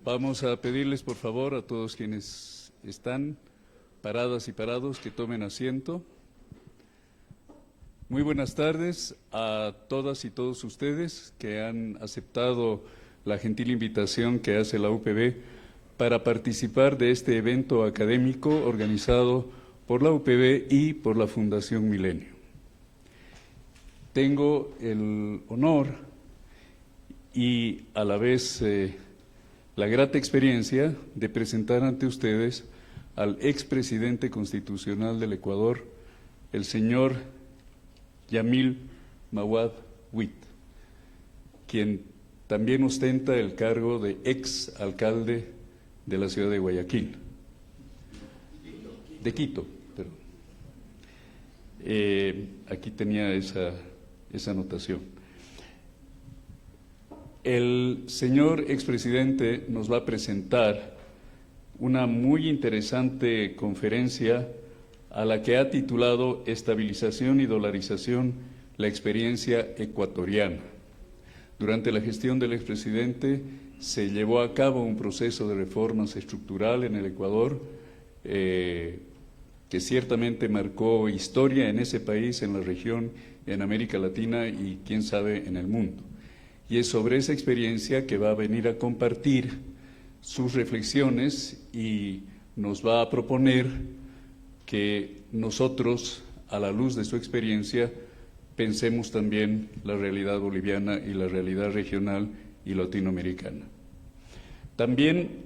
Vamos a pedirles, por favor, a todos quienes están paradas y parados que tomen asiento. Muy buenas tardes a todas y todos ustedes que han aceptado la gentil invitación que hace la UPB para participar de este evento académico organizado por la UPB y por la Fundación Milenio. Tengo el honor y a la vez la grata experiencia de presentar ante ustedes al expresidente constitucional del Ecuador, el señor Yamil Mawad Wit, quien también ostenta el cargo de ex alcalde de la ciudad de Guayaquil, de Quito, perdón. Aquí tenía esa anotación. El señor expresidente nos va a presentar una muy interesante conferencia a la que ha titulado Estabilización y Dolarización, la experiencia ecuatoriana. Durante la gestión del expresidente se llevó a cabo un proceso de reformas estructural en el Ecuador que ciertamente marcó historia en ese país, en la región, en América Latina y quién sabe en el mundo. Y es sobre esa experiencia que va a venir a compartir sus reflexiones y nos va a proponer que nosotros, a la luz de su experiencia, pensemos también la realidad boliviana y la realidad regional y latinoamericana. También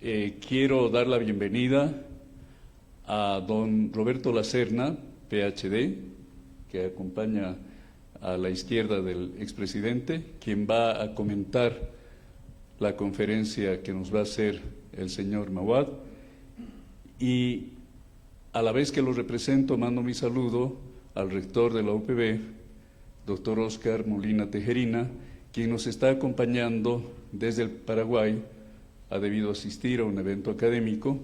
quiero dar la bienvenida a don Roberto Lacerna, PhD, que acompaña a la izquierda del expresidente, quien va a comentar la conferencia que nos va a hacer el señor Mawad, y a la vez que lo represento, mando mi saludo al rector de la UPB, doctor Oscar Molina Tejerina, quien nos está acompañando desde el Paraguay. Ha debido asistir a un evento académico,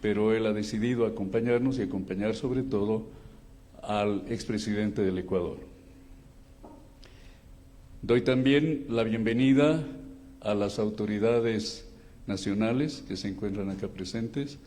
pero él ha decidido acompañarnos y acompañar sobre todo al expresidente del Ecuador. Doy también la bienvenida a las autoridades nacionales que se encuentran acá presentes,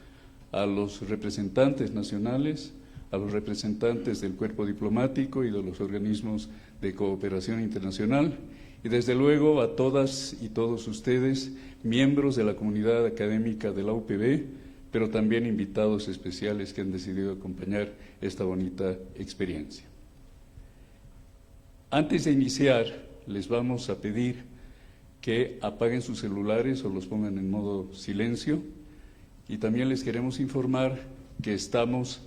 a los representantes nacionales, a los representantes del cuerpo diplomático y de los organismos de cooperación internacional, y desde luego a todas y todos ustedes, miembros de la comunidad académica de la UPB, pero también invitados especiales que han decidido acompañar esta bonita experiencia. Antes de iniciar, les vamos a pedir que apaguen sus celulares o los pongan en modo silencio, y también les queremos informar que estamos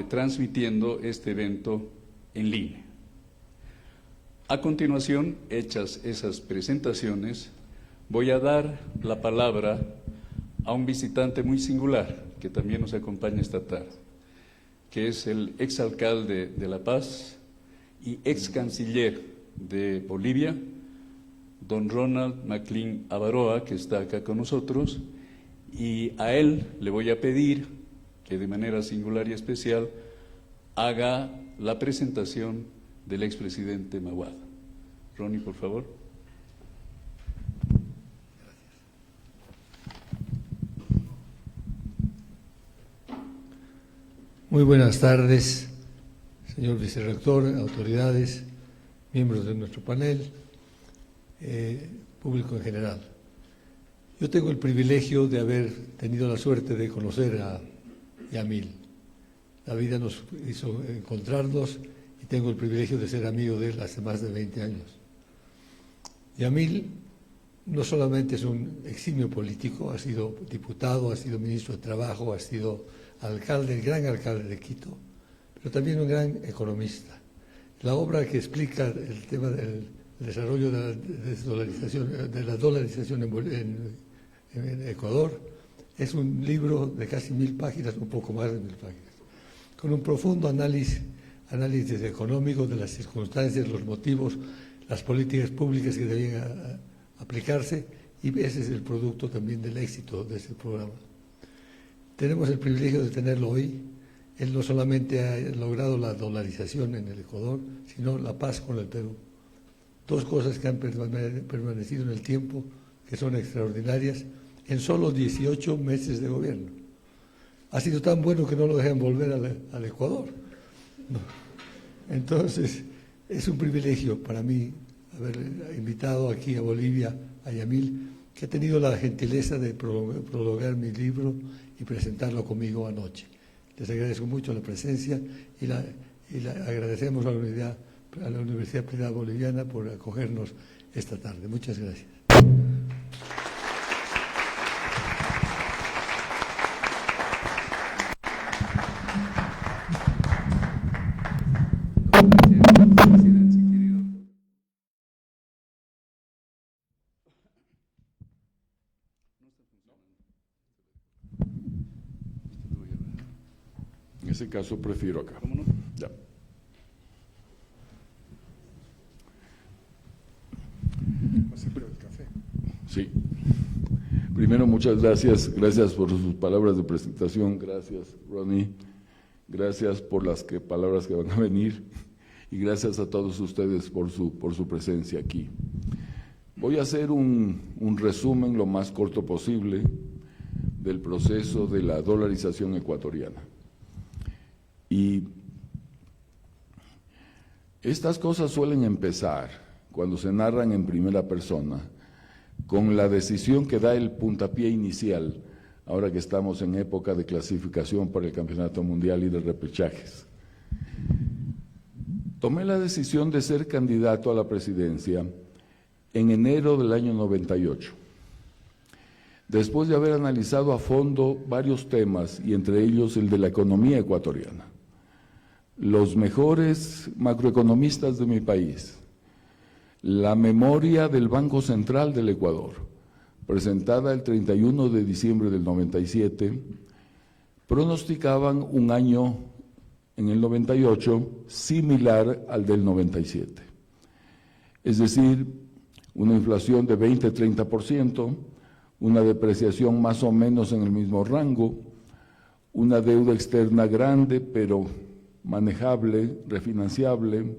transmitiendo este evento en línea. A continuación, hechas esas presentaciones, voy a dar la palabra a un visitante muy singular que también nos acompaña esta tarde, que es el exalcalde de La Paz y ex canciller de Bolivia, don Ronald McLean Avaroa, que está acá con nosotros, y a él le voy a pedir que de manera singular y especial haga la presentación del expresidente Mawad. Ronnie, por favor. Muy buenas tardes, señor vicerrector, autoridades, miembros de nuestro panel, público en general. Yo tengo el privilegio de haber tenido la suerte de conocer a Yamil. La vida nos hizo encontrarnos y tengo el privilegio de ser amigo de él hace más de 20 años. Yamil no solamente es un eximio político, ha sido diputado, ha sido ministro de Trabajo, ha sido alcalde, el gran alcalde de Quito, pero también un gran economista. La obra que explica el tema del desarrollo de la dolarización en Ecuador es un libro de casi 1000 páginas, un poco más de 1000 páginas, con un profundo análisis económico de las circunstancias, los motivos, las políticas públicas que debían aplicarse, y ese es el producto también del éxito de ese programa. Tenemos el privilegio de tenerlo hoy. Él no solamente ha logrado la dolarización en el Ecuador, sino la paz con el Perú. Dos cosas que han permanecido en el tiempo, que son extraordinarias en solo 18 meses de gobierno. Ha sido tan bueno que no lo dejan volver al Ecuador. No. Entonces, es un privilegio para mí haber invitado aquí a Bolivia a Yamil, que ha tenido la gentileza de prologar mi libro y presentarlo conmigo anoche. Les agradezco mucho la presencia y agradecemos a la Universidad Privada Boliviana por acogernos esta tarde. Muchas gracias. En ese caso prefiero acá. ¿Cómo no? Ya. Sí. Primero, muchas gracias. Gracias por sus palabras de presentación. Gracias, Ronnie. Gracias por las palabras que van a venir. Y gracias a todos ustedes por su presencia aquí. Voy a hacer un resumen lo más corto posible del proceso de la dolarización ecuatoriana. Y estas cosas suelen empezar, cuando se narran en primera persona, con la decisión que da el puntapié inicial, ahora que estamos en época de clasificación para el Campeonato Mundial y de repechajes. Tomé la decisión de ser candidato a la presidencia en enero del año 98. Después de haber analizado a fondo varios temas, y entre ellos el de la economía ecuatoriana, los mejores macroeconomistas de mi país, la memoria del Banco Central del Ecuador, presentada el 31 de diciembre del 97, pronosticaban un año en el 98 similar al del 97. Es decir, una inflación de 20-30%, una depreciación más o menos en el mismo rango, una deuda externa grande pero manejable, refinanciable,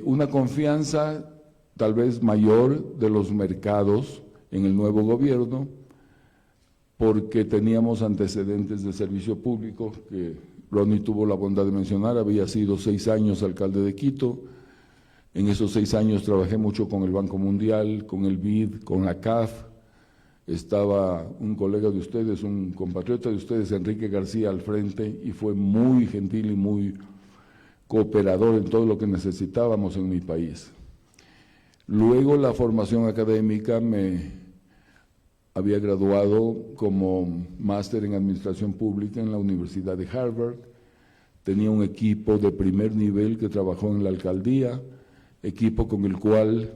una confianza tal vez mayor de los mercados en el nuevo gobierno, porque teníamos antecedentes de servicio público, que Ronnie tuvo la bondad de mencionar. Había sido 6 años alcalde de Quito. En esos 6 años trabajé mucho con el Banco Mundial, con el BID, con la CAF. Estaba un colega de ustedes, un compatriota de ustedes, Enrique García, al frente, y fue muy gentil y muy cooperador en todo lo que necesitábamos en mi país. Luego la formación académica, me había graduado como máster en Administración Pública en la Universidad de Harvard. Tenía un equipo de primer nivel que trabajó en la alcaldía, equipo con el cual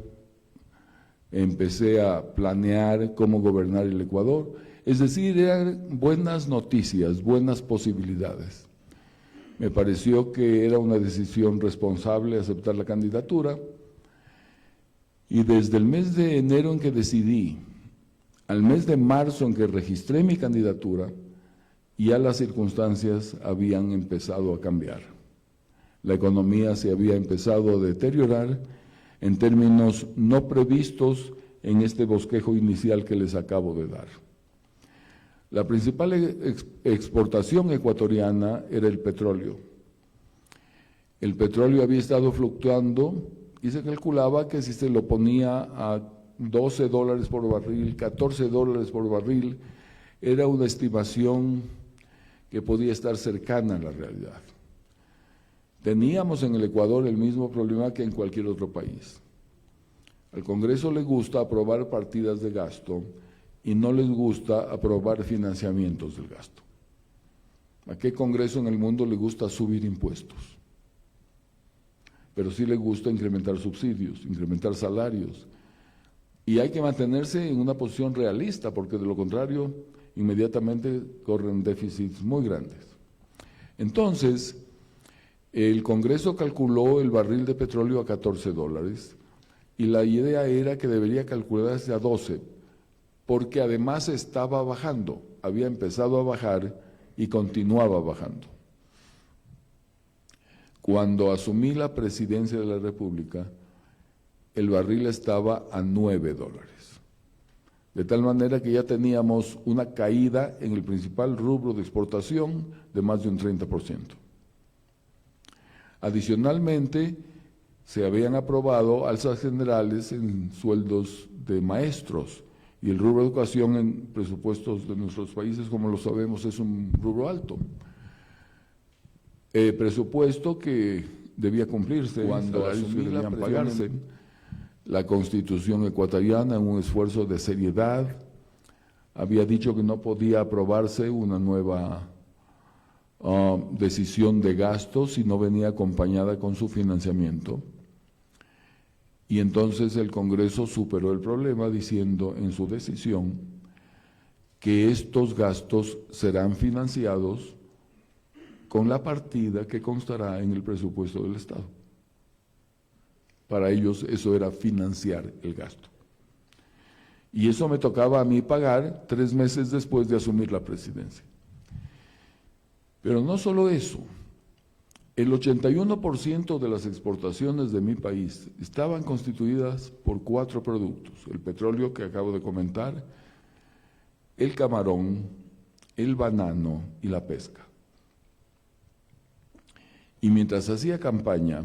empecé a planear cómo gobernar el Ecuador. Es decir, eran buenas noticias, buenas posibilidades. Me pareció que era una decisión responsable aceptar la candidatura, y desde el mes de enero en que decidí, al mes de marzo en que registré mi candidatura, ya las circunstancias habían empezado a cambiar. La economía se había empezado a deteriorar en términos no previstos en este bosquejo inicial que les acabo de dar. La principal exportación ecuatoriana era el petróleo. El petróleo había estado fluctuando y se calculaba que si se lo ponía a $12 por barril, $14 por barril, era una estimación que podía estar cercana a la realidad. Teníamos en el Ecuador el mismo problema que en cualquier otro país. Al Congreso le gusta aprobar partidas de gasto y no les gusta aprobar financiamientos del gasto. ¿A qué Congreso en el mundo le gusta subir impuestos? Pero sí le gusta incrementar subsidios, incrementar salarios. Y hay que mantenerse en una posición realista, porque de lo contrario, inmediatamente corren déficits muy grandes. Entonces, el Congreso calculó el barril de petróleo a $14, y la idea era que debería calcularse a 12, porque además estaba bajando, había empezado a bajar y continuaba bajando. Cuando asumí la presidencia de la República, el barril estaba a $9. de tal manera que ya teníamos una caída en el principal rubro de exportación de más de un 30%. Adicionalmente, se habían aprobado alzas generales en sueldos de maestros, y el rubro de educación en presupuestos de nuestros países, como lo sabemos, es un rubro alto. Presupuesto que debía cumplirse cuando debían pagarse. La Constitución ecuatoriana, en un esfuerzo de seriedad, había dicho que no podía aprobarse una nueva decisión de gasto si no venía acompañada con su financiamiento. Y entonces el Congreso superó el problema diciendo en su decisión que estos gastos serán financiados con la partida que constará en el presupuesto del Estado. Para ellos eso era financiar el gasto. Y eso me tocaba a mí pagar 3 meses después de asumir la presidencia. Pero no solo eso, el 81% de las exportaciones de mi país estaban constituidas por 4 productos: el petróleo que acabo de comentar, el camarón, el banano y la pesca. Y mientras hacía campaña,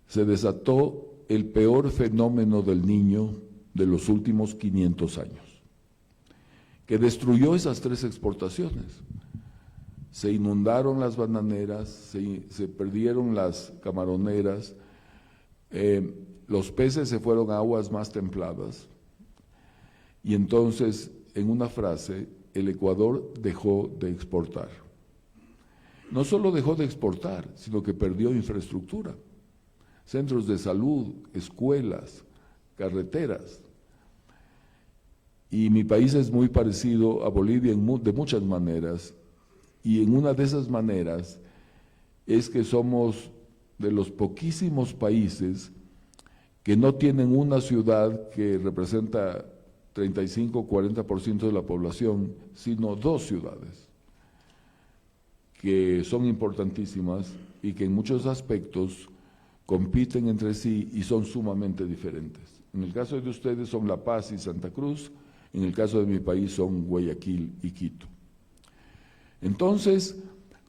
se desató el peor fenómeno del Niño de los últimos 500 años, que destruyó esas 3 exportaciones. Se inundaron las bananeras, se perdieron las camaroneras, los peces se fueron a aguas más templadas, y entonces, en una frase, el Ecuador dejó de exportar. No solo dejó de exportar, sino que perdió infraestructura. Centros de salud, escuelas, carreteras. Y mi país es muy parecido a Bolivia de muchas maneras, y en una de esas maneras es que somos de los poquísimos países que no tienen una ciudad que representa 35 o 40% de la población, sino 2 ciudades, que son importantísimas y que en muchos aspectos compiten entre sí y son sumamente diferentes. En el caso de ustedes son La Paz y Santa Cruz, en el caso de mi país son Guayaquil y Quito. Entonces,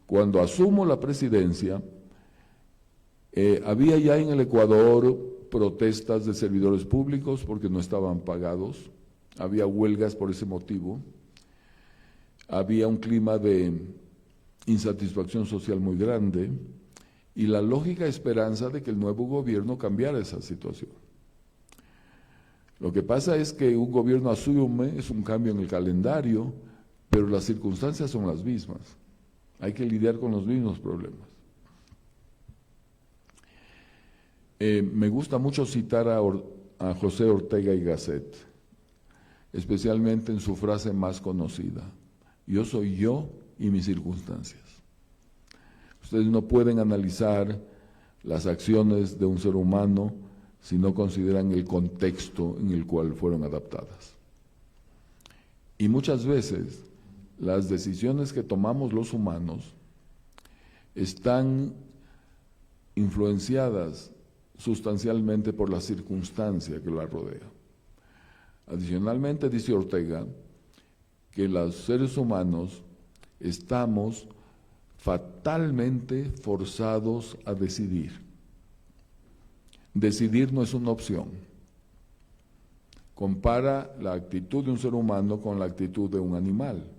cuando asumo la presidencia, había ya en el Ecuador protestas de servidores públicos porque no estaban pagados, había huelgas por ese motivo, había un clima de insatisfacción social muy grande y la lógica esperanza de que el nuevo gobierno cambiara esa situación. Lo que pasa es que un gobierno asume, es un cambio en el calendario, pero las circunstancias son las mismas. Hay que lidiar con los mismos problemas. Me gusta mucho citar a José Ortega y Gasset, especialmente en su frase más conocida: yo soy yo y mis circunstancias. Ustedes no pueden analizar las acciones de un ser humano si no consideran el contexto en el cual fueron adaptadas. Y muchas veces las decisiones que tomamos los humanos están influenciadas sustancialmente por la circunstancia que la rodea. Adicionalmente, dice Ortega, que los seres humanos estamos fatalmente forzados a decidir. Decidir no es una opción. Compara la actitud de un ser humano con la actitud de un animal.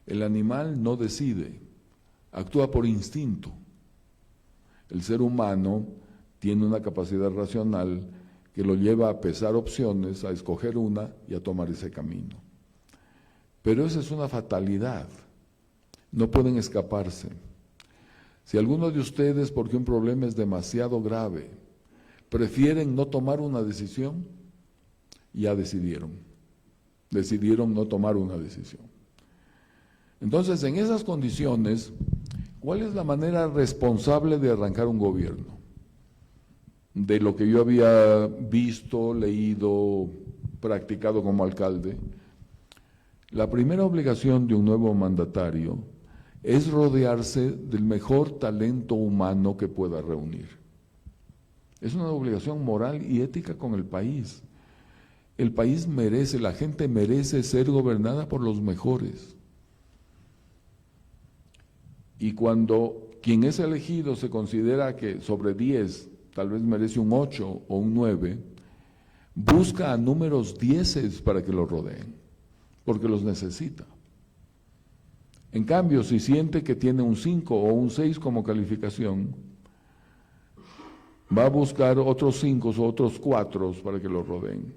El animal no decide, actúa por instinto. El ser humano tiene una capacidad racional que lo lleva a pesar opciones, a escoger una y a tomar ese camino. Pero esa es una fatalidad, no pueden escaparse. Si alguno de ustedes, porque un problema es demasiado grave, prefieren no tomar una decisión, ya decidieron no tomar una decisión. Entonces, en esas condiciones, ¿cuál es la manera responsable de arrancar un gobierno? De lo que yo había visto, leído, practicado como alcalde, la primera obligación de un nuevo mandatario es rodearse del mejor talento humano que pueda reunir. Es una obligación moral y ética con el país. el país merece, la gente merece ser gobernada por los mejores. Y cuando quien es elegido se considera que sobre 10 tal vez merece un 8 o un 9, busca a números 10 para que lo rodeen, porque los necesita. En cambio, si siente que tiene un 5 o un 6 como calificación, va a buscar otros 5 o otros 4 para que lo rodeen.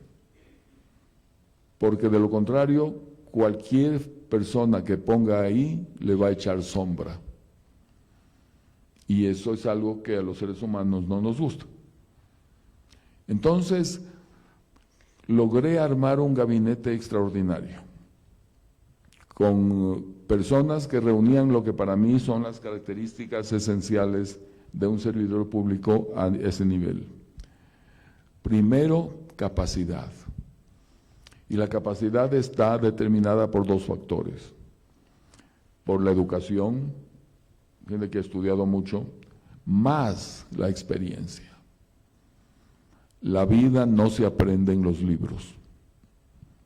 Porque de lo contrario, cualquier persona que ponga ahí le va a echar sombra. Y eso es algo que a los seres humanos no nos gusta. Entonces, logré armar un gabinete extraordinario, con personas que reunían lo que para mí son las características esenciales de un servidor público a ese nivel. Primero, capacidad. Y la capacidad está determinada por 2 factores. Por la educación, gente que ha estudiado mucho, más la experiencia. La vida no se aprende en los libros.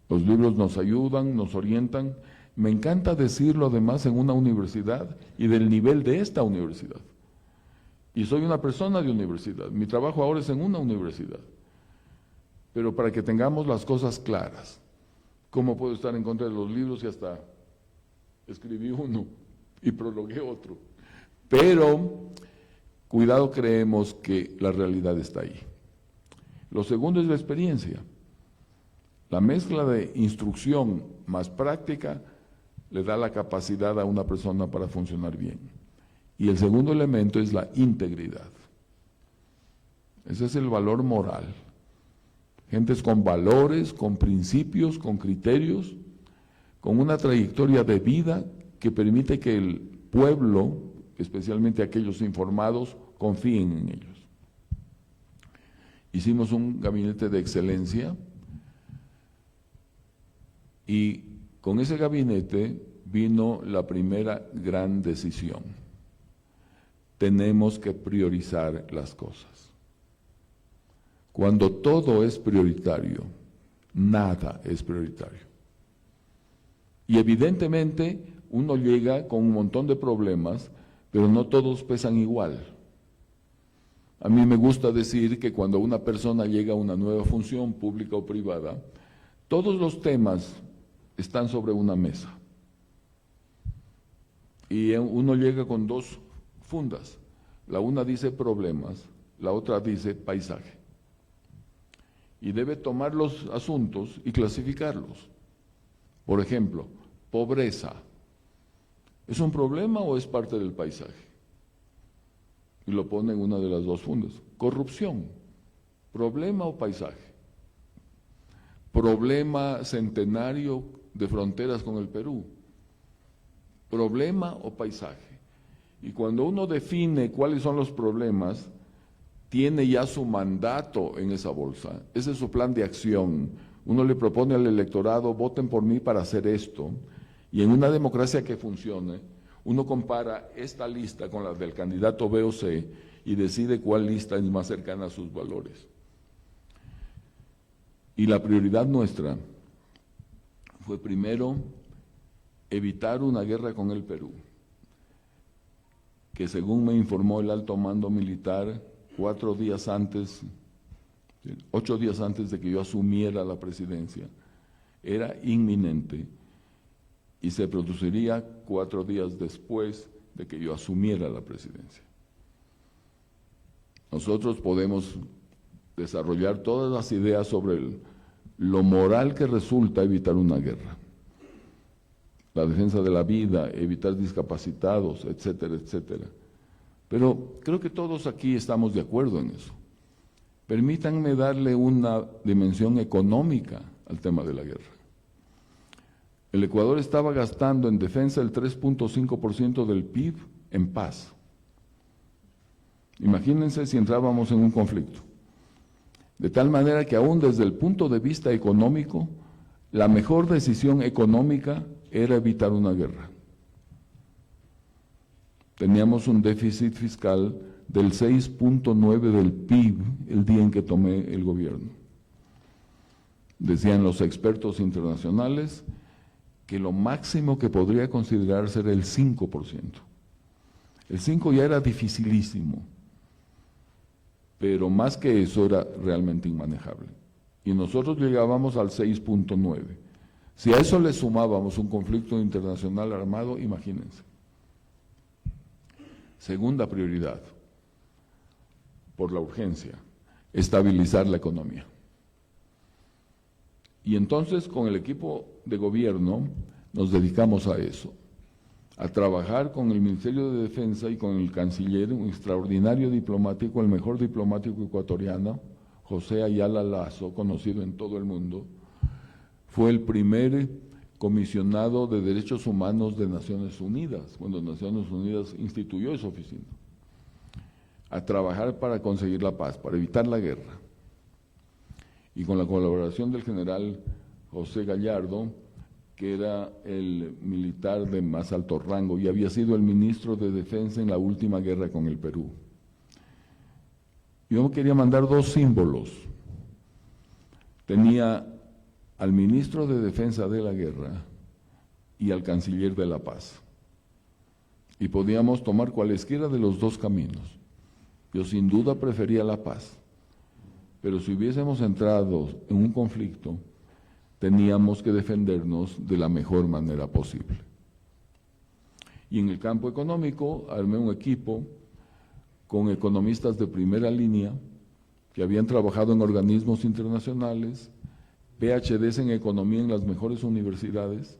Los libros nos ayudan, nos orientan. Me encanta decirlo además en una universidad y del nivel de esta universidad. Y soy una persona de universidad. Mi trabajo ahora es en una universidad. Pero para que tengamos las cosas claras, ¿cómo puedo estar en contra de los libros y hasta escribí uno y prologué otro? Pero, cuidado, creemos que la realidad está ahí. Lo segundo es la experiencia. La mezcla de instrucción más práctica le da la capacidad a una persona para funcionar bien. Y el segundo elemento es la integridad. Ese es el valor moral. Gentes con valores, con principios, con criterios, con una trayectoria de vida que permite que el pueblo, especialmente aquellos informados, confíen en ellos. Hicimos un gabinete de excelencia y con ese gabinete vino la primera gran decisión. Tenemos que priorizar las cosas. Cuando todo es prioritario, nada es prioritario. Y evidentemente uno llega con un montón de problemas, pero no todos pesan igual. A mí me gusta decir que cuando una persona llega a una nueva función pública o privada, todos los temas están sobre una mesa. Y uno llega con 2 fundas. La una dice problemas, la otra dice paisaje. Y debe tomar los asuntos y clasificarlos. Por ejemplo, pobreza. ¿Es un problema o es parte del paisaje? Y lo pone en una de las 2 fundas. Corrupción. ¿Problema o paisaje? Problema centenario de fronteras con el Perú. ¿Problema o paisaje? Y cuando uno define cuáles son los problemas, tiene ya su mandato en esa bolsa. Ese es su plan de acción. Uno le propone al electorado, voten por mí para hacer esto. Y en una democracia que funcione, uno compara esta lista con la del candidato B o C y decide cuál lista es más cercana a sus valores. Y la prioridad nuestra fue primero evitar una guerra con el Perú, que según me informó el alto mando militar, 8 días antes de que yo asumiera la presidencia, era inminente y se produciría 4 días después de que yo asumiera la presidencia. Nosotros podemos desarrollar todas las ideas sobre lo moral que resulta evitar una guerra, la defensa de la vida, evitar discapacitados, etcétera, etcétera. Pero creo que todos aquí estamos de acuerdo en eso. Permítanme darle una dimensión económica al tema de la guerra. El Ecuador estaba gastando en defensa el 3.5% del PIB en paz. Imagínense si entrábamos en un conflicto. De tal manera que aún desde el punto de vista económico, la mejor decisión económica era evitar una guerra. Teníamos un déficit fiscal del 6.9 del PIB el día en que tomé el gobierno. Decían los expertos internacionales que lo máximo que podría considerarse era el 5%. El 5% ya era dificilísimo, pero más que eso era realmente inmanejable. Y nosotros llegábamos al 6.9%. Si a eso le sumábamos un conflicto internacional armado, imagínense. Segunda prioridad, por la urgencia, estabilizar la economía. Y entonces con el equipo de gobierno nos dedicamos a eso, a trabajar con el Ministerio de Defensa y con el canciller, un extraordinario diplomático, el mejor diplomático ecuatoriano, José Ayala Lazo, conocido en todo el mundo. Fue el primer comisionado de Derechos Humanos de Naciones Unidas, cuando Naciones Unidas instituyó esa oficina, a trabajar para conseguir la paz, para evitar la guerra. Y con la colaboración del general José Gallardo, que era el militar de más alto rango y había sido el ministro de Defensa en la última guerra con el Perú. Yo quería mandar dos símbolos. Tenía al ministro de Defensa de la guerra y al canciller de la paz. Y podíamos tomar cualesquiera de los dos caminos. Yo sin duda prefería la paz, pero si hubiésemos entrado en un conflicto, teníamos que defendernos de la mejor manera posible. Y en el campo económico armé un equipo con economistas de primera línea que habían trabajado en organismos internacionales, PhDs en economía en las mejores universidades,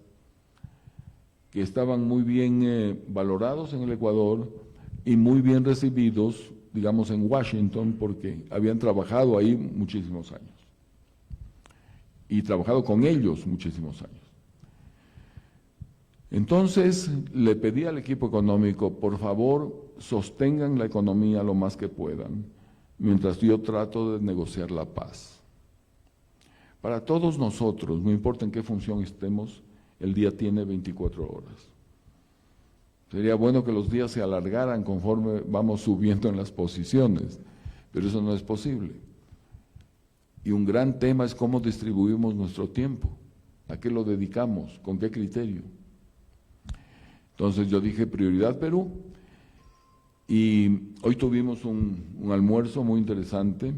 que estaban muy bien valorados en el Ecuador y muy bien recibidos, digamos, en Washington, porque habían trabajado ahí muchísimos años y trabajado con ellos muchísimos años. Entonces le pedí al equipo económico, por favor, sostengan la economía lo más que puedan, mientras yo trato de negociar la paz. Para todos nosotros, no importa en qué función estemos, el día tiene 24 horas. Sería bueno que los días se alargaran conforme vamos subiendo en las posiciones, pero eso no es posible. Y un gran tema es cómo distribuimos nuestro tiempo, a qué lo dedicamos, con qué criterio. Entonces yo dije, prioridad Perú, y hoy tuvimos un almuerzo muy interesante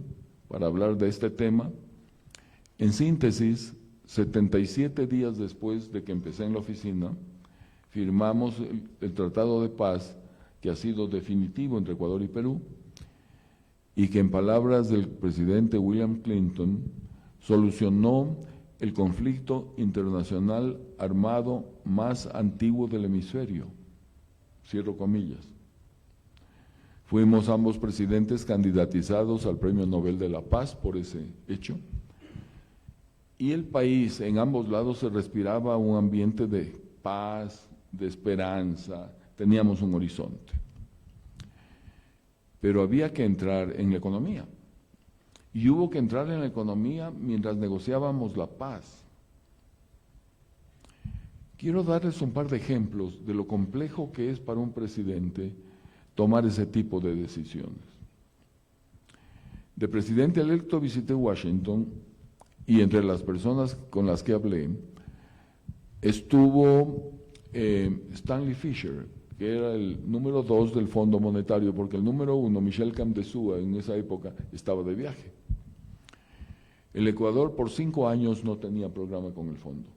para hablar de este tema. En síntesis, 77 días después de que empecé en la oficina, firmamos el Tratado de Paz, que ha sido definitivo entre Ecuador y Perú, y que en palabras del presidente William Clinton, solucionó el conflicto internacional armado más antiguo del hemisferio, cierro comillas. Fuimos ambos presidentes candidatizados al Premio Nobel de la Paz por ese hecho, y el país en ambos lados se respiraba un ambiente de paz, de esperanza, teníamos un horizonte. Pero había que entrar en la economía, y hubo que entrar en la economía mientras negociábamos la paz. Quiero darles un par de ejemplos de lo complejo que es para un presidente tomar ese tipo de decisiones. De presidente electo visité Washington, y entre las personas con las que hablé estuvo Stanley Fischer, que era el número 2 del Fondo Monetario, porque el número 1, Michel Camdesúa, en esa época estaba de viaje. El Ecuador por 5 años no tenía programa con el fondo.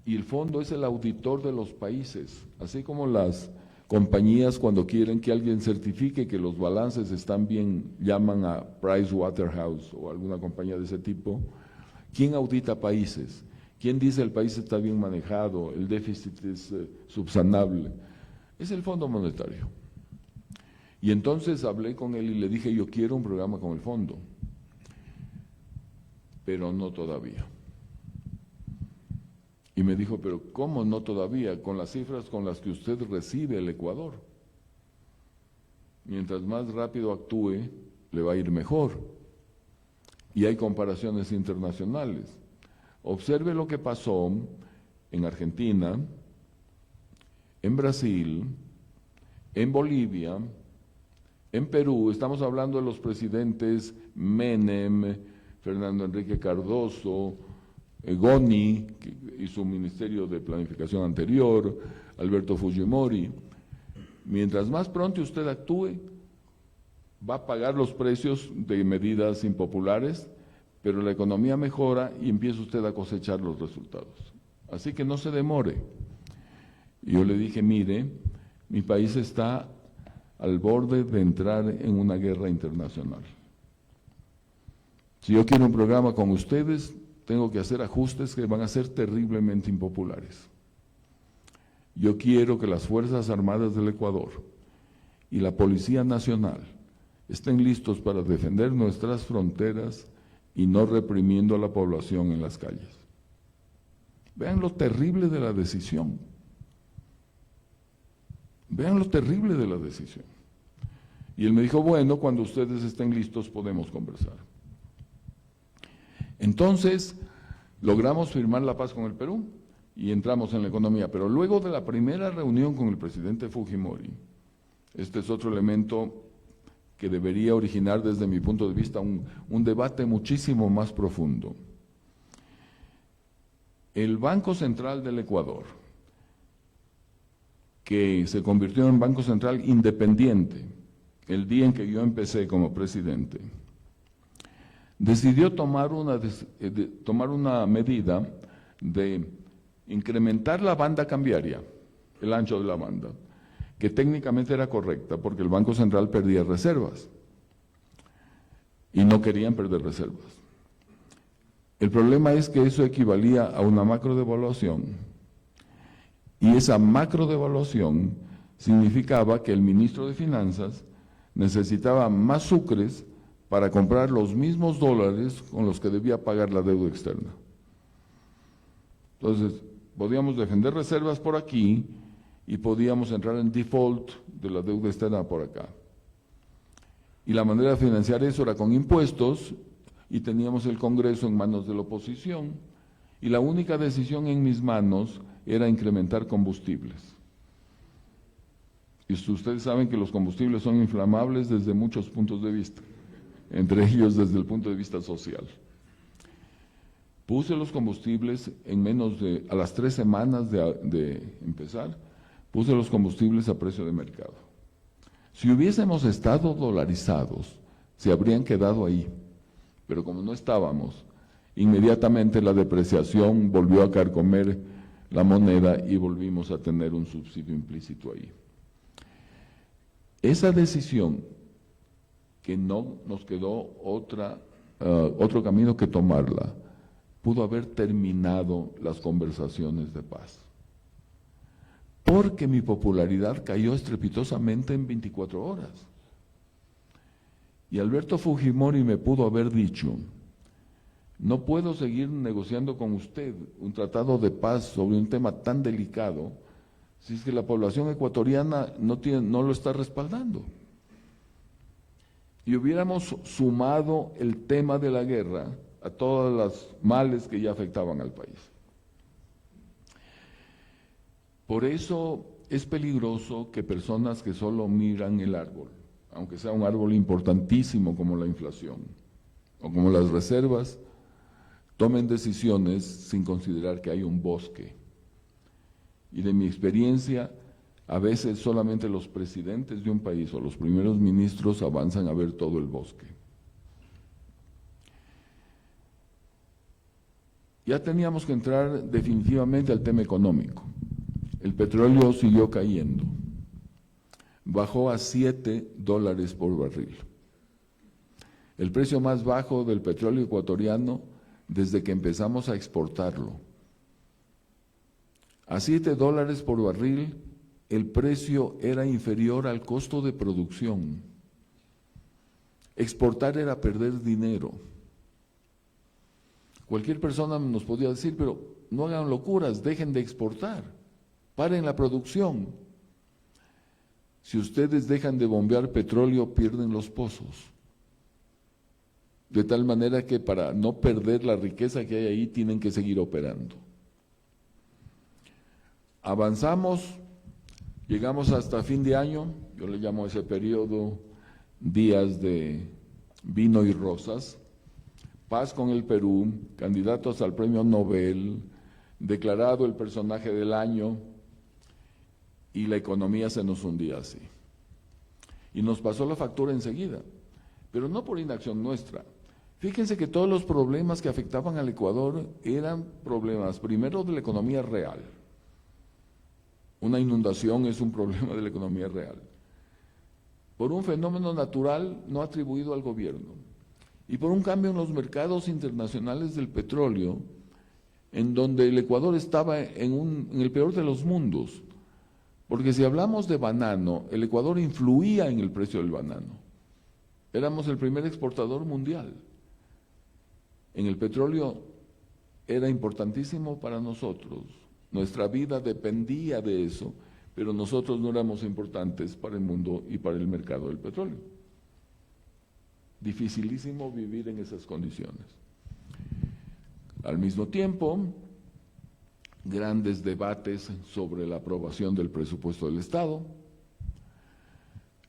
Y el fondo es el auditor de los países, así como las compañías cuando quieren que alguien certifique que los balances están bien, llaman a Pricewaterhouse o alguna compañía de ese tipo. ¿Quién audita países? ¿Quién dice el país está bien manejado, el déficit es subsanable? Es el Fondo Monetario. Y entonces hablé con él y le dije, yo quiero un programa con el fondo, pero no todavía. Y me dijo, pero ¿cómo no todavía? Con las cifras con las que usted recibe el Ecuador. Mientras más rápido actúe, le va a ir mejor. Y hay comparaciones internacionales. Observe lo que pasó en Argentina, en Brasil, en Bolivia, en Perú. Estamos hablando de los presidentes Menem, Fernando Enrique Cardoso, Goni y su Ministerio de Planificación anterior, Alberto Fujimori. Mientras más pronto usted actúe, va a pagar los precios de medidas impopulares, pero la economía mejora y empieza usted a cosechar los resultados. Así que no se demore. Y yo le dije, mire, mi país está al borde de entrar en una guerra internacional. Si yo quiero un programa con ustedes, tengo que hacer ajustes que van a ser terriblemente impopulares. Yo quiero que las Fuerzas Armadas del Ecuador y la Policía Nacional estén listos para defender nuestras fronteras y no reprimiendo a la población en las calles. Vean lo terrible de la decisión. Vean lo terrible de la decisión. Y él me dijo, bueno, cuando ustedes estén listos podemos conversar. Entonces, logramos firmar la paz con el Perú y entramos en la economía. Pero luego de la primera reunión con el presidente Fujimori, este es otro elemento que debería originar desde mi punto de vista un debate muchísimo más profundo. El Banco Central del Ecuador, que se convirtió en Banco Central independiente el día en que yo empecé como presidente, decidió tomar una medida de incrementar la banda cambiaria, el ancho de la banda, que técnicamente era correcta porque el Banco Central perdía reservas y no querían perder reservas. El problema es que eso equivalía a una macrodevaluación y esa macrodevaluación significaba que el ministro de Finanzas necesitaba más sucres para comprar los mismos dólares con los que debía pagar la deuda externa. Entonces, podíamos defender reservas por aquí y podíamos entrar en default de la deuda externa por acá. Y la manera de financiar eso era con impuestos y teníamos el Congreso en manos de la oposición y la única decisión en mis manos era incrementar combustibles. Y ustedes saben que los combustibles son inflamables desde muchos puntos de vista, entre ellos desde el punto de vista social. Puse los combustibles a las 3 semanas de empezar, puse los combustibles a precio de mercado. Si hubiésemos estado dolarizados, se habrían quedado ahí, pero como no estábamos, inmediatamente la depreciación volvió a carcomer la moneda y volvimos a tener un subsidio implícito ahí. Esa decisión, que no nos quedó otro camino que tomarla, pudo haber terminado las conversaciones de paz. Porque mi popularidad cayó estrepitosamente en 24 horas. Y Alberto Fujimori me pudo haber dicho, no puedo seguir negociando con usted un tratado de paz sobre un tema tan delicado si es que la población ecuatoriana no lo está respaldando. Y hubiéramos sumado el tema de la guerra a todas las males que ya afectaban al país. Por eso es peligroso que personas que solo miran el árbol, aunque sea un árbol importantísimo como la inflación o como las reservas, tomen decisiones sin considerar que hay un bosque. Y de mi experiencia, a veces solamente los presidentes de un país o los primeros ministros avanzan a ver todo el bosque. Ya teníamos que entrar definitivamente al tema económico. El petróleo siguió cayendo, bajó a $7 por barril. El precio más bajo del petróleo ecuatoriano desde que empezamos a exportarlo. A $7 por barril, el precio era inferior al costo de producción. Exportar era perder dinero. Cualquier persona nos podía decir, pero no hagan locuras, dejen de exportar, paren la producción. Si ustedes dejan de bombear petróleo, pierden los pozos. De tal manera que para no perder la riqueza que hay ahí, tienen que seguir operando. Avanzamos, llegamos hasta fin de año, yo le llamo a ese periodo días de vino y rosas, paz con el Perú, candidatos al premio Nobel, declarado el personaje del año, y la economía se nos hundía así. Y nos pasó la factura enseguida, pero no por inacción nuestra. Fíjense que todos los problemas que afectaban al Ecuador eran problemas, primero, de la economía real. Una inundación es un problema de la economía real. Por un fenómeno natural no atribuido al gobierno. Y por un cambio en los mercados internacionales del petróleo, en donde el Ecuador estaba en el peor de los mundos. Porque si hablamos de banano, el Ecuador influía en el precio del banano. Éramos el primer exportador mundial. En el petróleo era importantísimo para nosotros. Nuestra vida dependía de eso, pero nosotros no éramos importantes para el mundo y para el mercado del petróleo. Dificilísimo vivir en esas condiciones. Al mismo tiempo, grandes debates sobre la aprobación del presupuesto del Estado.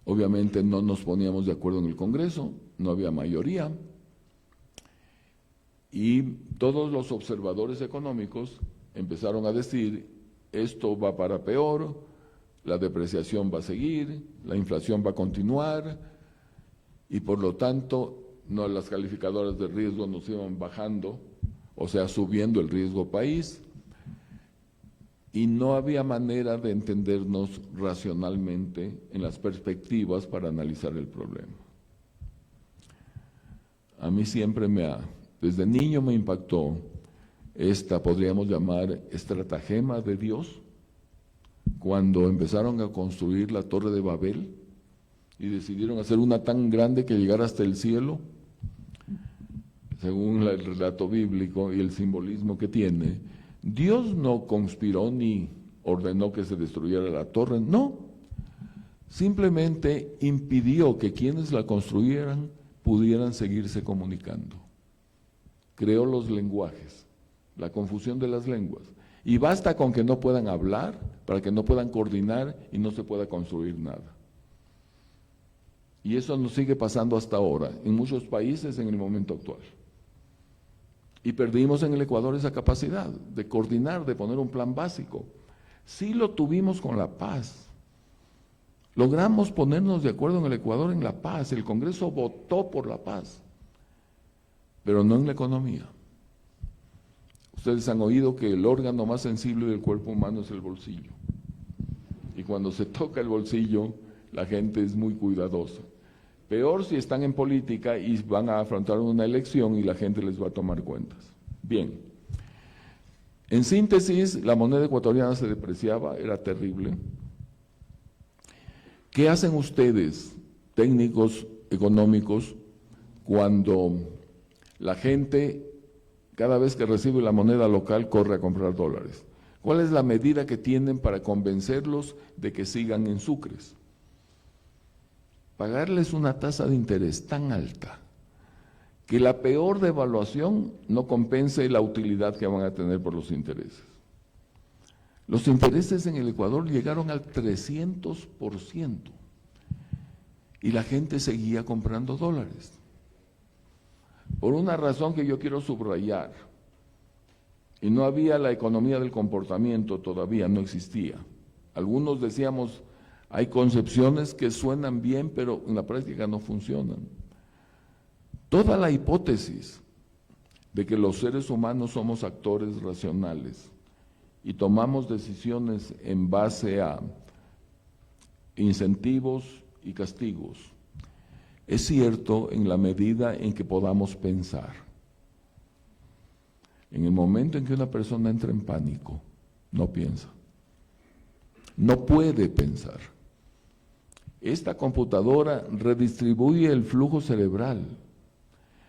Obviamente no nos poníamos de acuerdo en el Congreso, no había mayoría, y todos los observadores económicos empezaron a decir, esto va para peor, la depreciación va a seguir, la inflación va a continuar, y por lo tanto las calificadoras de riesgo nos iban bajando, o sea, subiendo el riesgo país, y no había manera de entendernos racionalmente en las perspectivas para analizar el problema. A mí siempre desde niño me impactó esta, podríamos llamar, estratagema de Dios, cuando empezaron a construir la Torre de Babel y decidieron hacer una tan grande que llegara hasta el cielo, según el relato bíblico y el simbolismo que tiene. Dios no conspiró ni ordenó que se destruyera la torre, no. Simplemente impidió que quienes la construyeran pudieran seguirse comunicando. Creó los lenguajes, la confusión de las lenguas. Y basta con que no puedan hablar para que no puedan coordinar y no se pueda construir nada. Y eso nos sigue pasando hasta ahora, en muchos países en el momento actual. Y perdimos en el Ecuador esa capacidad de coordinar, de poner un plan básico. Sí lo tuvimos con la paz. Logramos ponernos de acuerdo en el Ecuador en la paz. El Congreso votó por la paz, pero no en la economía. Ustedes han oído que el órgano más sensible del cuerpo humano es el bolsillo. Y cuando se toca el bolsillo, la gente es muy cuidadosa. Peor si están en política y van a afrontar una elección y la gente les va a tomar cuentas. Bien, en síntesis, la moneda ecuatoriana se depreciaba, era terrible. ¿Qué hacen ustedes, técnicos económicos, cuando la gente, cada vez que recibe la moneda local, corre a comprar dólares? ¿Cuál es la medida que tienen para convencerlos de que sigan en sucres? Pagarles una tasa de interés tan alta que la peor devaluación no compense la utilidad que van a tener por los intereses. Los intereses en el Ecuador llegaron al 300% y la gente seguía comprando dólares. Por una razón que yo quiero subrayar, y no había la economía del comportamiento, todavía no existía. Algunos decíamos, hay concepciones que suenan bien, pero en la práctica no funcionan. Toda la hipótesis de que los seres humanos somos actores racionales y tomamos decisiones en base a incentivos y castigos, es cierto en la medida en que podamos pensar. En el momento en que una persona entra en pánico, no piensa, no puede pensar. Esta computadora redistribuye el flujo cerebral.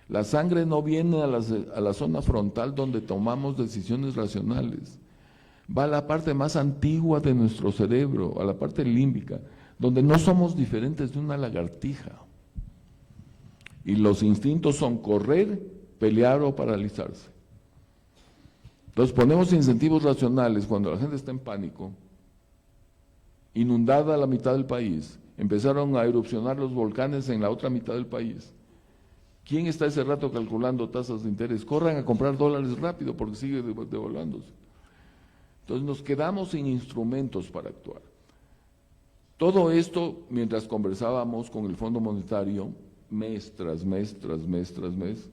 La sangre no viene a la zona frontal donde tomamos decisiones racionales. Va a la parte más antigua de nuestro cerebro, a la parte límbica, donde no somos diferentes de una lagartija. Y los instintos son correr, pelear o paralizarse. Entonces ponemos incentivos racionales cuando la gente está en pánico, inundada la mitad del país, empezaron a erupcionar los volcanes en la otra mitad del país. ¿Quién está ese rato calculando tasas de interés? Corran a comprar dólares rápido porque sigue devaluándose. Entonces nos quedamos sin instrumentos para actuar. Todo esto mientras conversábamos con el Fondo Monetario, mes tras mes,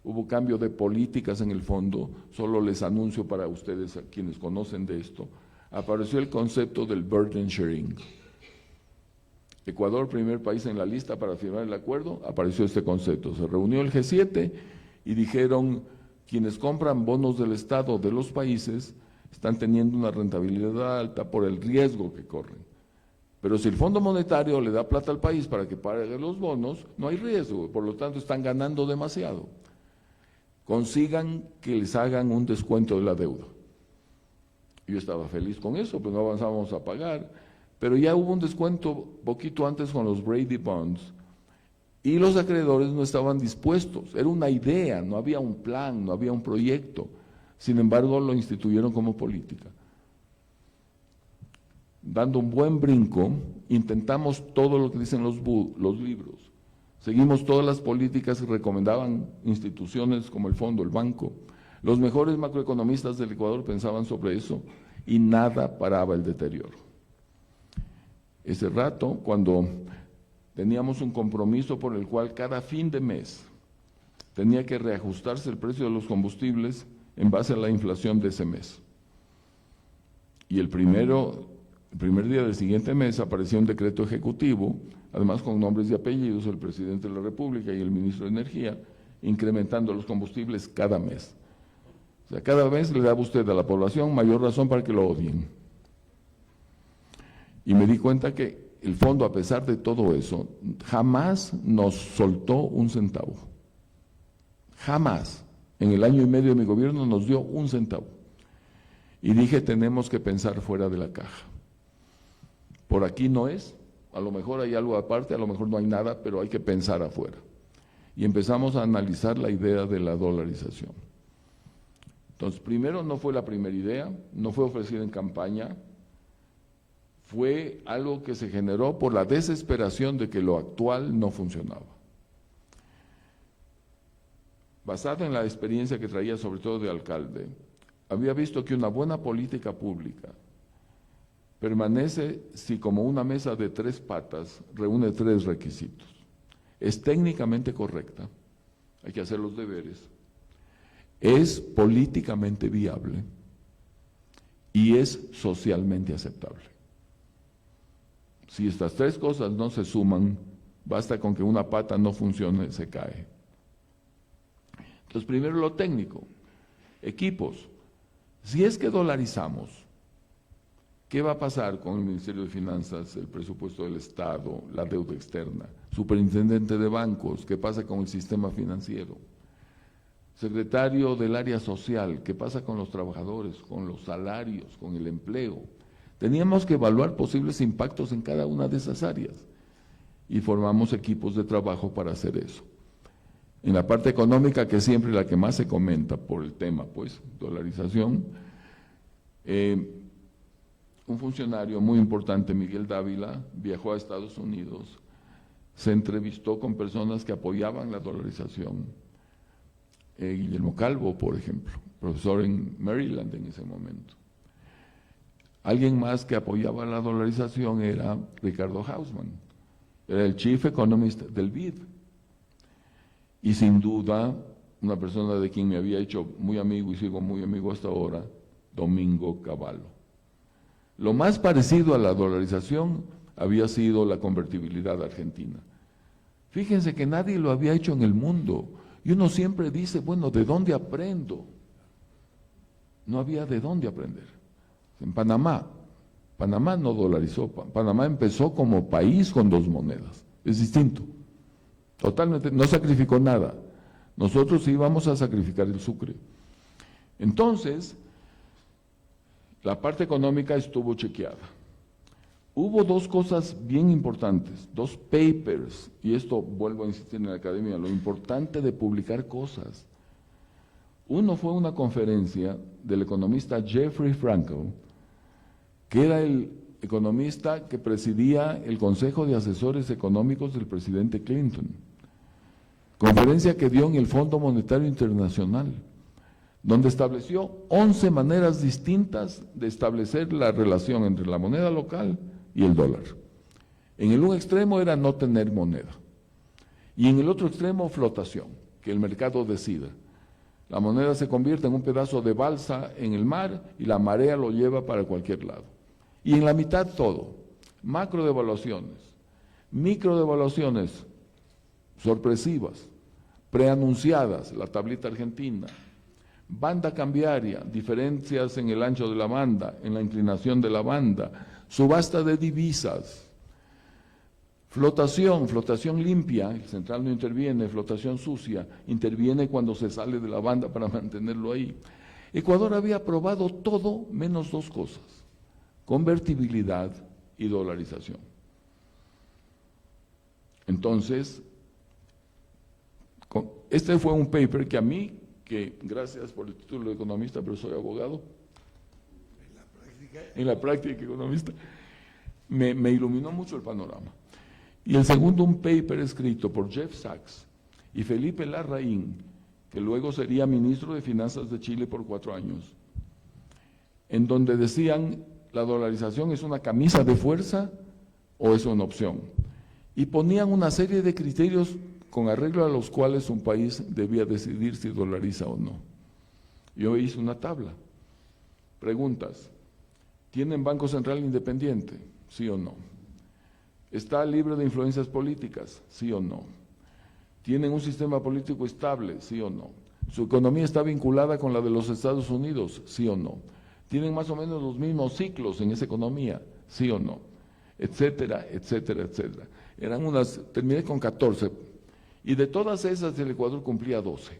hubo cambio de políticas en el fondo. Solo les anuncio para ustedes, a quienes conocen de esto, apareció el concepto del burden sharing. Ecuador, primer país en la lista para firmar el acuerdo, apareció este concepto. Se reunió el G7 y dijeron, quienes compran bonos del Estado de los países están teniendo una rentabilidad alta por el riesgo que corren. Pero si el Fondo Monetario le da plata al país para que pague los bonos, no hay riesgo, por lo tanto están ganando demasiado. Consigan que les hagan un descuento de la deuda. Yo estaba feliz con eso, pues no avanzábamos a pagar, pero ya hubo un descuento poquito antes con los Brady Bonds y los acreedores no estaban dispuestos. Era una idea, no había un plan, no había un proyecto. Sin embargo, lo instituyeron como política. Dando un buen brinco, intentamos todo lo que dicen los libros. Seguimos todas las políticas que recomendaban instituciones como el Fondo, el Banco. Los mejores macroeconomistas del Ecuador pensaban sobre eso y nada paraba el deterioro. Ese rato, cuando teníamos un compromiso por el cual cada fin de mes tenía que reajustarse el precio de los combustibles en base a la inflación de ese mes. Y el primer día del siguiente mes apareció un decreto ejecutivo, además con nombres y apellidos, el presidente de la República y el ministro de Energía, incrementando los combustibles cada mes. O sea, cada vez le daba usted a la población mayor razón para que lo odien. Y me di cuenta que el fondo, a pesar de todo eso, jamás nos soltó un centavo. Jamás. En el año y medio de mi gobierno nos dio un centavo. Y dije, tenemos que pensar fuera de la caja. Por aquí no es, a lo mejor hay algo aparte, a lo mejor no hay nada, pero hay que pensar afuera. Y empezamos a analizar la idea de la dolarización. Entonces, primero no fue la primera idea, no fue ofrecida en campaña, fue algo que se generó por la desesperación de que lo actual no funcionaba. Basado en la experiencia que traía sobre todo de alcalde, había visto que una buena política pública permanece si como una mesa de 3 patas reúne 3 requisitos. Es técnicamente correcta, hay que hacer los deberes, es políticamente viable y es socialmente aceptable. Si estas 3 cosas no se suman, basta con que una pata no funcione, se cae. Entonces, primero lo técnico, equipos. Si es que dolarizamos, ¿qué va a pasar con el Ministerio de Finanzas, el presupuesto del Estado, la deuda externa, superintendente de bancos? ¿Qué pasa con el sistema financiero? Secretario del área social, ¿qué pasa con los trabajadores, con los salarios, con el empleo? Teníamos que evaluar posibles impactos en cada una de esas áreas y formamos equipos de trabajo para hacer eso. En la parte económica, que es siempre la que más se comenta por el tema, pues, dolarización, un funcionario muy importante, Miguel Dávila, viajó a Estados Unidos, se entrevistó con personas que apoyaban la dolarización. Guillermo Calvo, por ejemplo, profesor en Maryland en ese momento. Alguien más que apoyaba la dolarización era Ricardo Hausmann, era el Chief Economist del BID. Y sin duda, una persona de quien me había hecho muy amigo y sigo muy amigo hasta ahora, Domingo Cavallo. Lo más parecido a la dolarización había sido la convertibilidad argentina. Fíjense que nadie lo había hecho en el mundo. Y uno siempre dice, bueno, ¿de dónde aprendo? No había de dónde aprender. En Panamá no dolarizó, Panamá empezó como país con 2 monedas, es distinto. Totalmente, no sacrificó nada. Nosotros íbamos a sacrificar el sucre. Entonces, la parte económica estuvo chequeada. Hubo 2 cosas bien importantes, 2 papers, y esto vuelvo a insistir en la academia, lo importante de publicar cosas. Uno fue una conferencia del economista Jeffrey Frankel, que era el economista que presidía el Consejo de Asesores Económicos del presidente Clinton. conferencia que dio en el Fondo Monetario Internacional, donde estableció 11 maneras distintas de establecer la relación entre la moneda local y el dólar. En el un extremo era no tener moneda, y en el otro extremo flotación, que el mercado decida. La moneda se convierte en un pedazo de balsa en el mar y la marea lo lleva para cualquier lado. Y en la mitad todo, macrodevaluaciones, microdevaluaciones sorpresivas, preanunciadas, la tablita argentina, banda cambiaria, diferencias en el ancho de la banda, en la inclinación de la banda, subasta de divisas, flotación limpia, el central no interviene, flotación sucia, interviene cuando se sale de la banda para mantenerlo ahí. Ecuador había aprobado todo menos dos cosas, convertibilidad y dolarización. Entonces, este fue un paper que a mí, que gracias por el título de economista, pero soy abogado, en la práctica economista, me iluminó mucho el panorama. Y el segundo, un paper escrito por Jeff Sachs y Felipe Larraín, que luego sería ministro de Finanzas de Chile por 4 años, en donde decían, la dolarización es una camisa de fuerza o es una opción. Y ponían una serie de criterios con arreglo a los cuales un país debía decidir si dolariza o no. Yo hice una tabla. Preguntas: ¿tienen Banco Central independiente? ¿Sí o no? ¿Está libre de influencias políticas? ¿Sí o no? ¿Tienen un sistema político estable? ¿Sí o no? ¿Su economía está vinculada con la de los Estados Unidos? ¿Sí o no? ¿Tienen más o menos los mismos ciclos en esa economía? ¿Sí o no? Etcétera, etcétera, etcétera. Eran unas, terminé con 14, y de todas esas el Ecuador cumplía 12.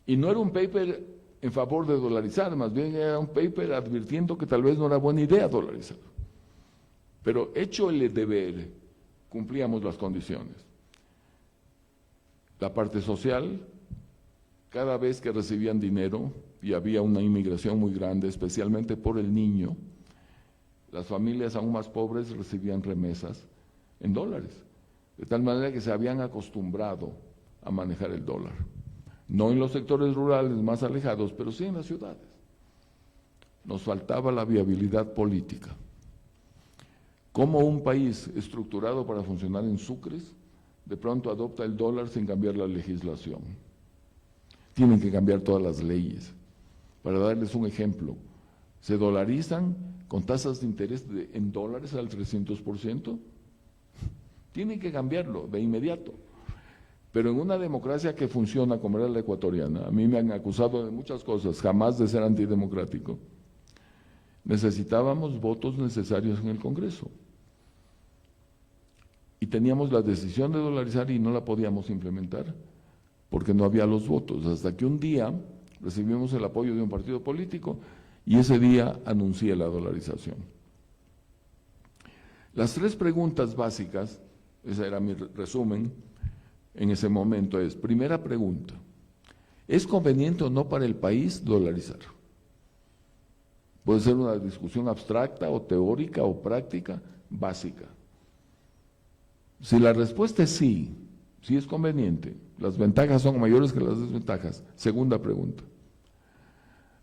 Y no era un paper en favor de dolarizar, más bien era un paper advirtiendo que tal vez no era buena idea dolarizar. Pero hecho el deber, cumplíamos las condiciones. La parte social, cada vez que recibían dinero, y había una inmigración muy grande, especialmente por el niño, las familias aún más pobres recibían remesas en dólares, de tal manera que se habían acostumbrado a manejar el dólar. No en los sectores rurales más alejados, pero sí en las ciudades. Nos faltaba la viabilidad política. ¿Cómo un país estructurado para funcionar en sucres de pronto adopta el dólar sin cambiar la legislación? Tienen que cambiar todas las leyes. Para darles un ejemplo, ¿se dolarizan con tasas de interés en dólares al 300%? Tienen que cambiarlo de inmediato. Pero en una democracia que funciona como era la ecuatoriana, a mí me han acusado de muchas cosas, jamás de ser antidemocrático, necesitábamos votos necesarios en el Congreso. Y teníamos la decisión de dolarizar y no la podíamos implementar porque no había los votos, hasta que un día recibimos el apoyo de un partido político y ese día anuncié la dolarización. Las 3 preguntas básicas, ese era mi resumen en ese momento, es: primera pregunta, ¿es conveniente o no para el país dolarizar? Puede ser una discusión abstracta o teórica o práctica, básica. Si la respuesta es sí, sí es conveniente, las ventajas son mayores que las desventajas. Segunda pregunta,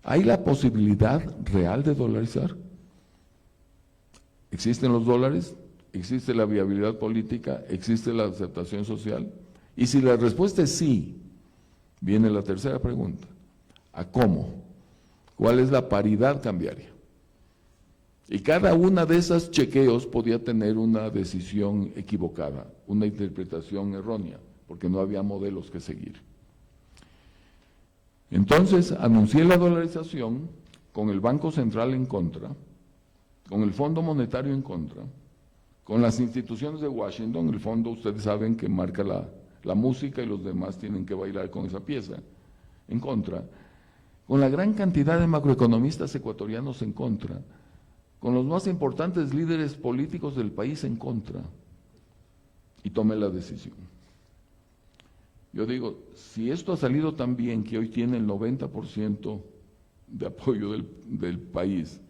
¿hay la posibilidad real de dolarizar? ¿Existen los dólares? ¿Existe la viabilidad política? ¿Existe la aceptación social? Y si la respuesta es sí, viene la tercera pregunta, ¿a cómo? ¿Cuál es la paridad cambiaria? Y cada una de esas chequeos podía tener una decisión equivocada, una interpretación errónea, porque no había modelos que seguir. Entonces, anuncié la dolarización con el Banco Central en contra, con el Fondo Monetario en contra, con las instituciones de Washington. El fondo, ustedes saben que marca la música y los demás tienen que bailar con esa pieza, en contra, con la gran cantidad de macroeconomistas ecuatorianos en contra, con los más importantes líderes políticos del país en contra, y tomé la decisión. Yo digo, si esto ha salido tan bien que hoy tiene el 90% de apoyo del país,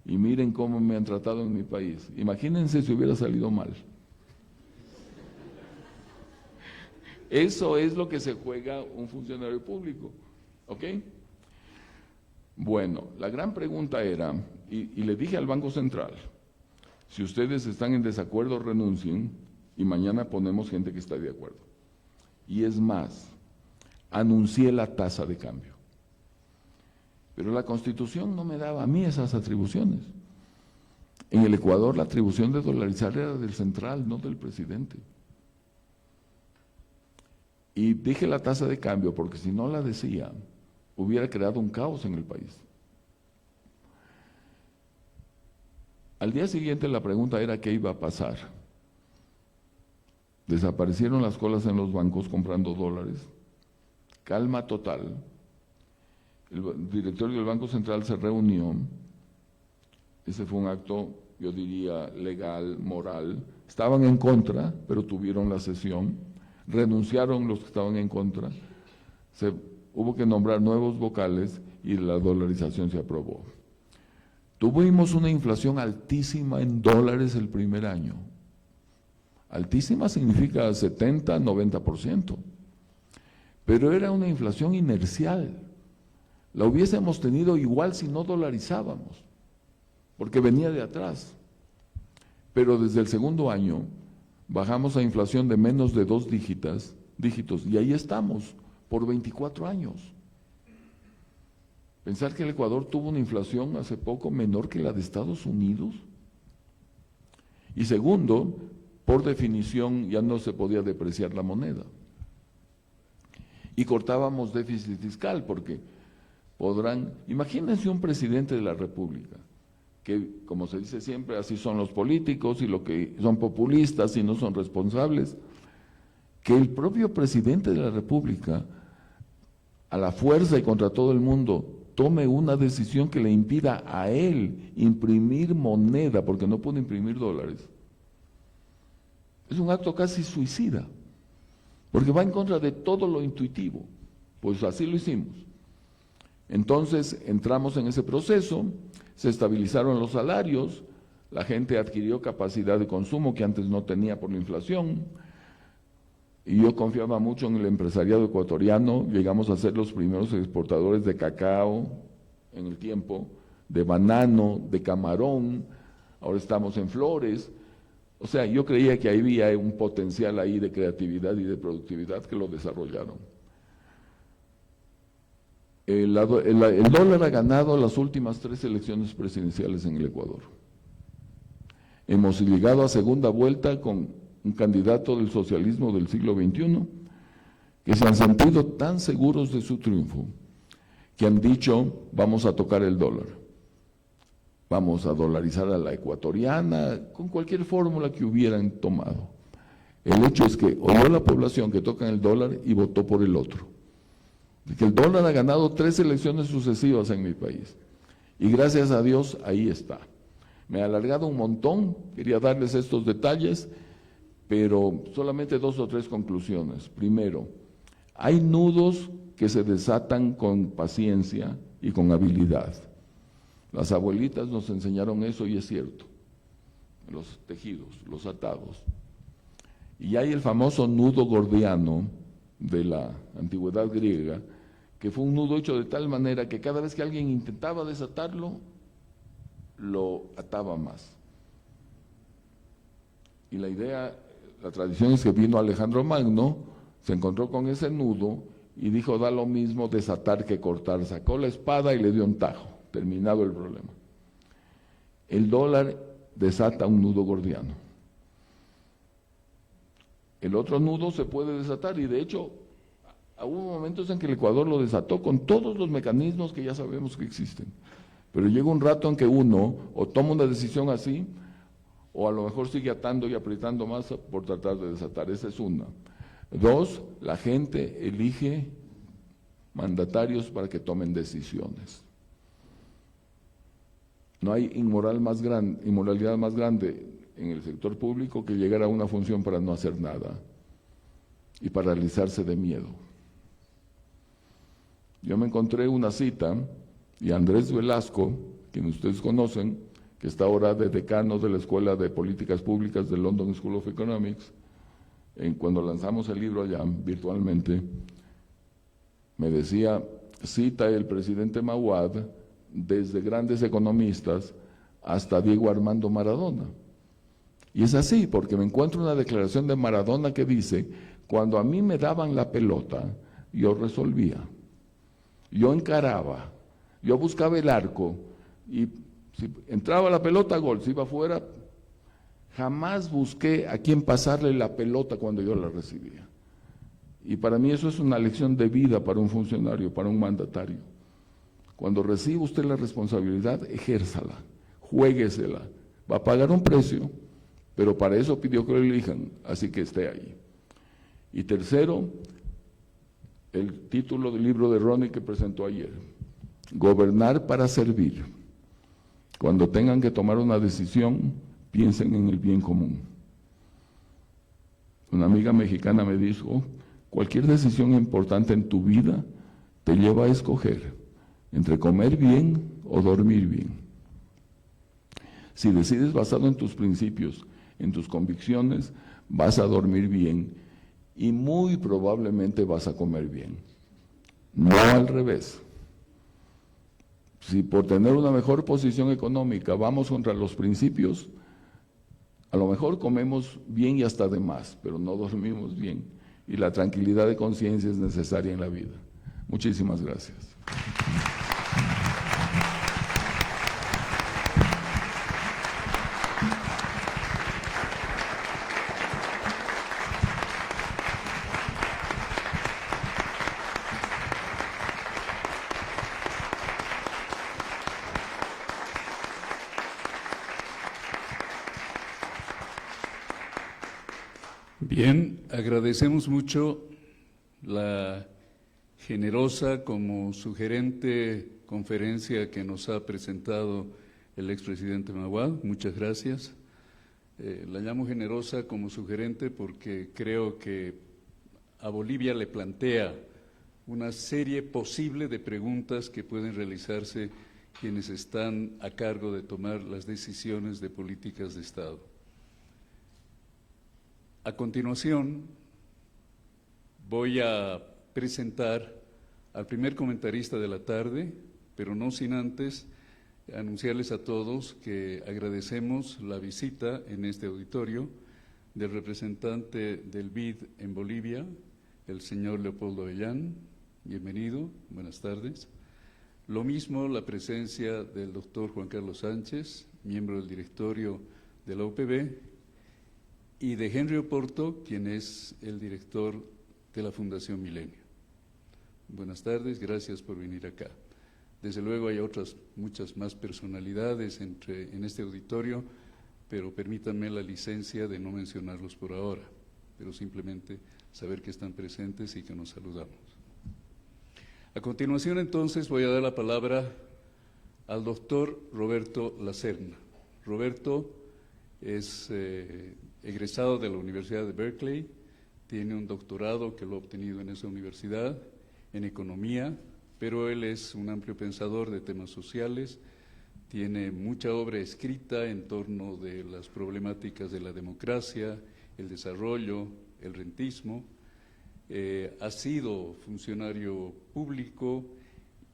y miren cómo me han tratado en mi país, imagínense si hubiera salido mal. Eso es lo que se juega un funcionario público, ¿ok? Bueno, la gran pregunta era, y le dije al Banco Central, si ustedes están en desacuerdo, renuncien, y mañana ponemos gente que está de acuerdo. Y es más, anuncié la tasa de cambio. Pero la Constitución no me daba a mí esas atribuciones. En el Ecuador la atribución de dolarizar era del central, no del presidente. Y dije la tasa de cambio porque si no la decía, hubiera creado un caos en el país. Al día siguiente la pregunta era qué iba a pasar. Desaparecieron las colas en los bancos comprando dólares, calma total. El directorio del Banco Central se reunió, ese fue un acto, yo diría, legal, moral. Estaban en contra, pero tuvieron la sesión, renunciaron los que estaban en contra, hubo que nombrar nuevos vocales y la dolarización se aprobó. Tuvimos una inflación altísima en dólares el primer año. Altísima significa 70, 90%, pero era una inflación inercial. La hubiésemos tenido igual si no dolarizábamos, porque venía de atrás. Pero desde el segundo año bajamos a inflación de menos de 2 dígitos y ahí estamos por 24 años. Pensar que el Ecuador tuvo una inflación hace poco menor que la de Estados Unidos. Y segundo, por definición ya no se podía depreciar la moneda. Y cortábamos déficit fiscal porque imagínense un presidente de la República, que como se dice siempre, así son los políticos y lo que son populistas y no son responsables, que el propio presidente de la República, a la fuerza y contra todo el mundo, tome una decisión que le impida a él imprimir moneda, porque no puede imprimir dólares. Es un acto casi suicida, porque va en contra de todo lo intuitivo. Pues así lo hicimos. Entonces entramos en ese proceso, se estabilizaron los salarios, la gente adquirió capacidad de consumo que antes no tenía por la inflación, y yo confiaba mucho en el empresariado ecuatoriano. Llegamos a ser los primeros exportadores de cacao en el tiempo, de banano, de camarón, ahora estamos en flores. O sea, yo creía que había un potencial ahí de creatividad y de productividad que lo desarrollaron. El dólar ha ganado las últimas 3 elecciones presidenciales en el Ecuador. Hemos llegado a segunda vuelta con un candidato del socialismo del siglo XXI, que se han sentido tan seguros de su triunfo, que han dicho, vamos a tocar el dólar, vamos a dolarizar a la ecuatoriana, con cualquier fórmula que hubieran tomado. El hecho es que oyó la población que toca el dólar y votó por el otro. Que el dólar ha ganado 3 elecciones sucesivas en mi país, y gracias a Dios ahí está. Me he alargado un montón, quería darles estos detalles, pero solamente 2 o 3 conclusiones. Primero, hay nudos que se desatan con paciencia y con habilidad. Las abuelitas nos enseñaron eso y es cierto. Los tejidos, los atados. Y hay el famoso nudo gordiano de la antigüedad griega, que fue un nudo hecho de tal manera que cada vez que alguien intentaba desatarlo, lo ataba más. Y la tradición es que vino Alejandro Magno, se encontró con ese nudo y dijo, da lo mismo desatar que cortar. Sacó la espada y le dio un tajo, terminado el problema. El dólar desata un nudo gordiano. El otro nudo se puede desatar y de hecho hubo momentos en que el Ecuador lo desató con todos los mecanismos que ya sabemos que existen. Pero llega un rato en que uno o toma una decisión así, o a lo mejor sigue atando y apretando más por tratar de desatar. Esa es una. 2, la gente elige mandatarios para que tomen decisiones. No hay inmoralidad más grande en el sector público que llegar a una función para no hacer nada y paralizarse de miedo. Yo me encontré una cita y Andrés Velasco, quien ustedes conocen, que está ahora de decano de la Escuela de Políticas Públicas del London School of Economics, cuando lanzamos el libro allá virtualmente, me decía, cita el presidente Mahuad desde grandes economistas hasta Diego Armando Maradona. Y es así, porque me encuentro una declaración de Maradona que dice, cuando a mí me daban la pelota, yo resolvía, yo encaraba, yo buscaba el arco, y si entraba la pelota, gol, si iba afuera, jamás busqué a quién pasarle la pelota cuando yo la recibía. Y para mí eso es una lección de vida para un funcionario, para un mandatario. Cuando reciba usted la responsabilidad, ejérzala, juéguesela, va a pagar un precio, pero para eso pidió que lo elijan, así que esté ahí. Y tercero, el título del libro de Ronnie que presentó ayer, Gobernar para servir. Cuando tengan que tomar una decisión, piensen en el bien común. Una amiga mexicana me dijo, cualquier decisión importante en tu vida te lleva a escoger entre comer bien o dormir bien. Si decides basado en tus principios, en tus convicciones, vas a dormir bien y muy probablemente vas a comer bien. No al revés. Si por tener una mejor posición económica vamos contra los principios, a lo mejor comemos bien y hasta de más, pero no dormimos bien. Y la tranquilidad de conciencia es necesaria en la vida. Muchísimas gracias. Bien, agradecemos mucho la generosa como sugerente conferencia que nos ha presentado el expresidente Mahuad. Muchas gracias. La llamo generosa como sugerente porque creo que a Bolivia le plantea una serie posible de preguntas que pueden realizarse quienes están a cargo de tomar las decisiones de políticas de Estado. A continuación, voy a presentar al primer comentarista de la tarde, pero no sin antes anunciarles a todos que agradecemos la visita en este auditorio del representante del BID en Bolivia, el señor Leopoldo Avellán. Bienvenido, buenas tardes. Lo mismo la presencia del doctor Juan Carlos Sánchez, miembro del directorio de la UPB, y de Henry Oporto, quien es el director de la Fundación Milenio. Buenas tardes, gracias por venir acá. Desde luego hay otras, muchas más personalidades en este auditorio, pero permítanme la licencia de no mencionarlos por ahora, pero simplemente saber que están presentes y que nos saludamos. A continuación, entonces, voy a dar la palabra al doctor Roberto Lacerna. Roberto es egresado de la Universidad de Berkeley, tiene un doctorado que lo ha obtenido en esa universidad, en economía, pero él es un amplio pensador de temas sociales, tiene mucha obra escrita en torno de las problemáticas de la democracia, el desarrollo, el rentismo, ha sido funcionario público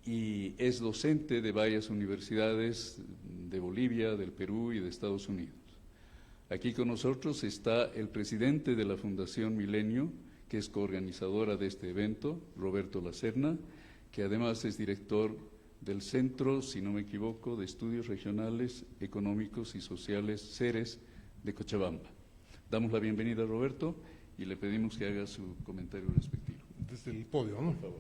y es docente de varias universidades de Bolivia, del Perú y de Estados Unidos. Aquí con nosotros está el presidente de la Fundación Milenio, que es coorganizadora de este evento, Roberto Lacerna, que además es director del Centro, si no me equivoco, de Estudios Regionales, Económicos y Sociales, CERES, de Cochabamba. Damos la bienvenida a Roberto y le pedimos que haga su comentario respectivo. Desde el podio, ¿no? Por favor.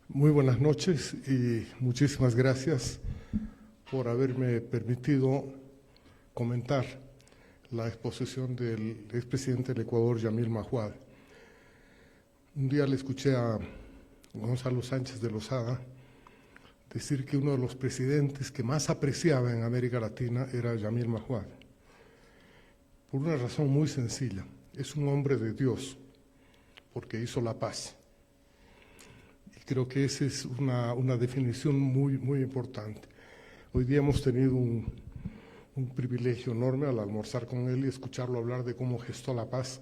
Muy buenas noches y muchísimas gracias por haberme permitido comentar la exposición del expresidente del Ecuador, Yamil Mahuad. Un día le escuché a Gonzalo Sánchez de Lozada decir que uno de los presidentes que más apreciaba en América Latina era Yamil Mahuad. Por una razón muy sencilla, es un hombre de Dios, porque hizo la paz. Creo que esa es una definición muy importante. Hoy día hemos tenido un privilegio enorme al almorzar con él y escucharlo hablar de cómo gestó la paz.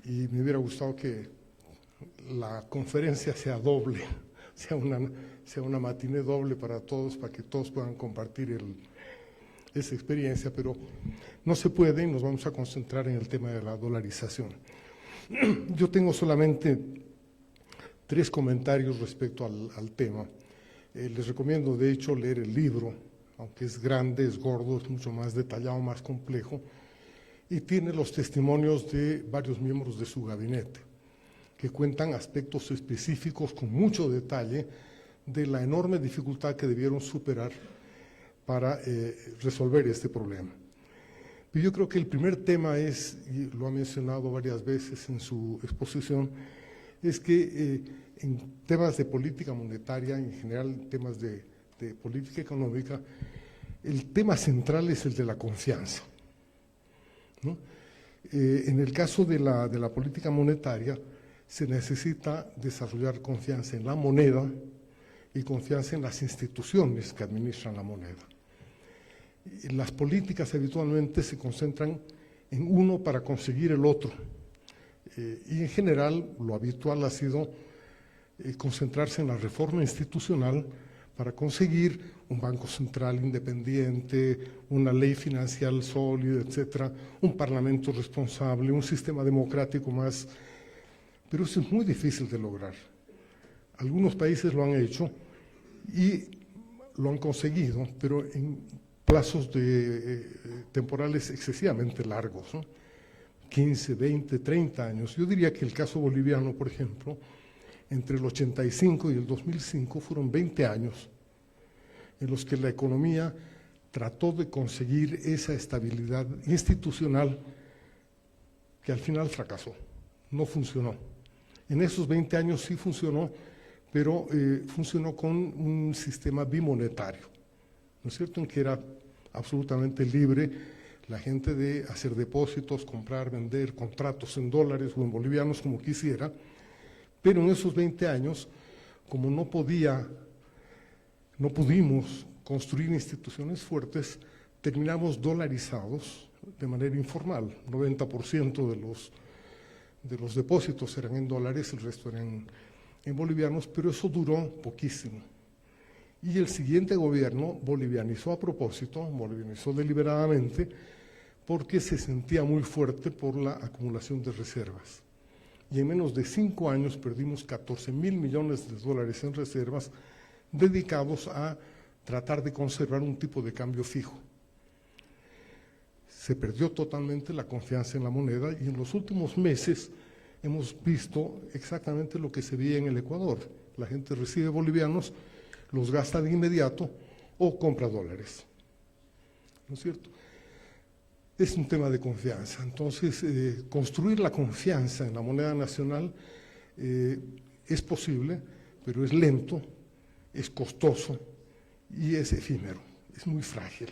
Y me hubiera gustado que la conferencia sea doble, sea una matiné doble para todos, para que todos puedan compartir esa experiencia, pero no se puede y nos vamos a concentrar en el tema de la dolarización. Yo tengo solamente 3 comentarios respecto al tema. Les recomiendo, de hecho, leer el libro, aunque es grande, es gordo, es mucho más detallado, más complejo, y tiene los testimonios de varios miembros de su gabinete, que cuentan aspectos específicos con mucho detalle de la enorme dificultad que debieron superar para resolver este problema. Y yo creo que el primer tema es, y lo ha mencionado varias veces en su exposición, es que en temas de política monetaria, en general temas de política económica, el tema central es el de la confianza, ¿no? En el caso de la política monetaria, se necesita desarrollar confianza en la moneda y confianza en las instituciones que administran la moneda. Las políticas habitualmente se concentran en uno para conseguir el otro. Y en general lo habitual ha sido concentrarse en la reforma institucional para conseguir un banco central independiente, una ley financiera sólida, etcétera, un parlamento responsable, un sistema democrático más. Pero eso es muy difícil de lograr. Algunos países lo han hecho y lo han conseguido, pero en plazos temporales excesivamente largos, ¿no? 15, 20, 30 años. Yo diría que el caso boliviano, por ejemplo, entre el 85 y el 2005 fueron 20 años en los que la economía trató de conseguir esa estabilidad institucional que al final fracasó, no funcionó. En esos 20 años sí funcionó, pero funcionó con un sistema bimonetario, ¿no es cierto?, en que era absolutamente libre la gente de hacer depósitos, comprar, vender, contratos en dólares o en bolivianos como quisiera, pero en esos 20 años, como no pudimos construir instituciones fuertes, terminamos dolarizados de manera informal. 90% de los depósitos eran en dólares, el resto eran en bolivianos, pero eso duró poquísimo. Y el siguiente gobierno bolivianizó a propósito, bolivianizó deliberadamente, porque se sentía muy fuerte por la acumulación de reservas. Y en menos de 5 años perdimos 14.000 millones de dólares en reservas dedicados a tratar de conservar un tipo de cambio fijo. Se perdió totalmente la confianza en la moneda y en los últimos meses hemos visto exactamente lo que se veía en el Ecuador. La gente recibe bolivianos, los gasta de inmediato o compra dólares, ¿no es cierto? Es un tema de confianza. Entonces, construir la confianza en la moneda nacional es posible, pero es lento, es costoso y es efímero, es muy frágil.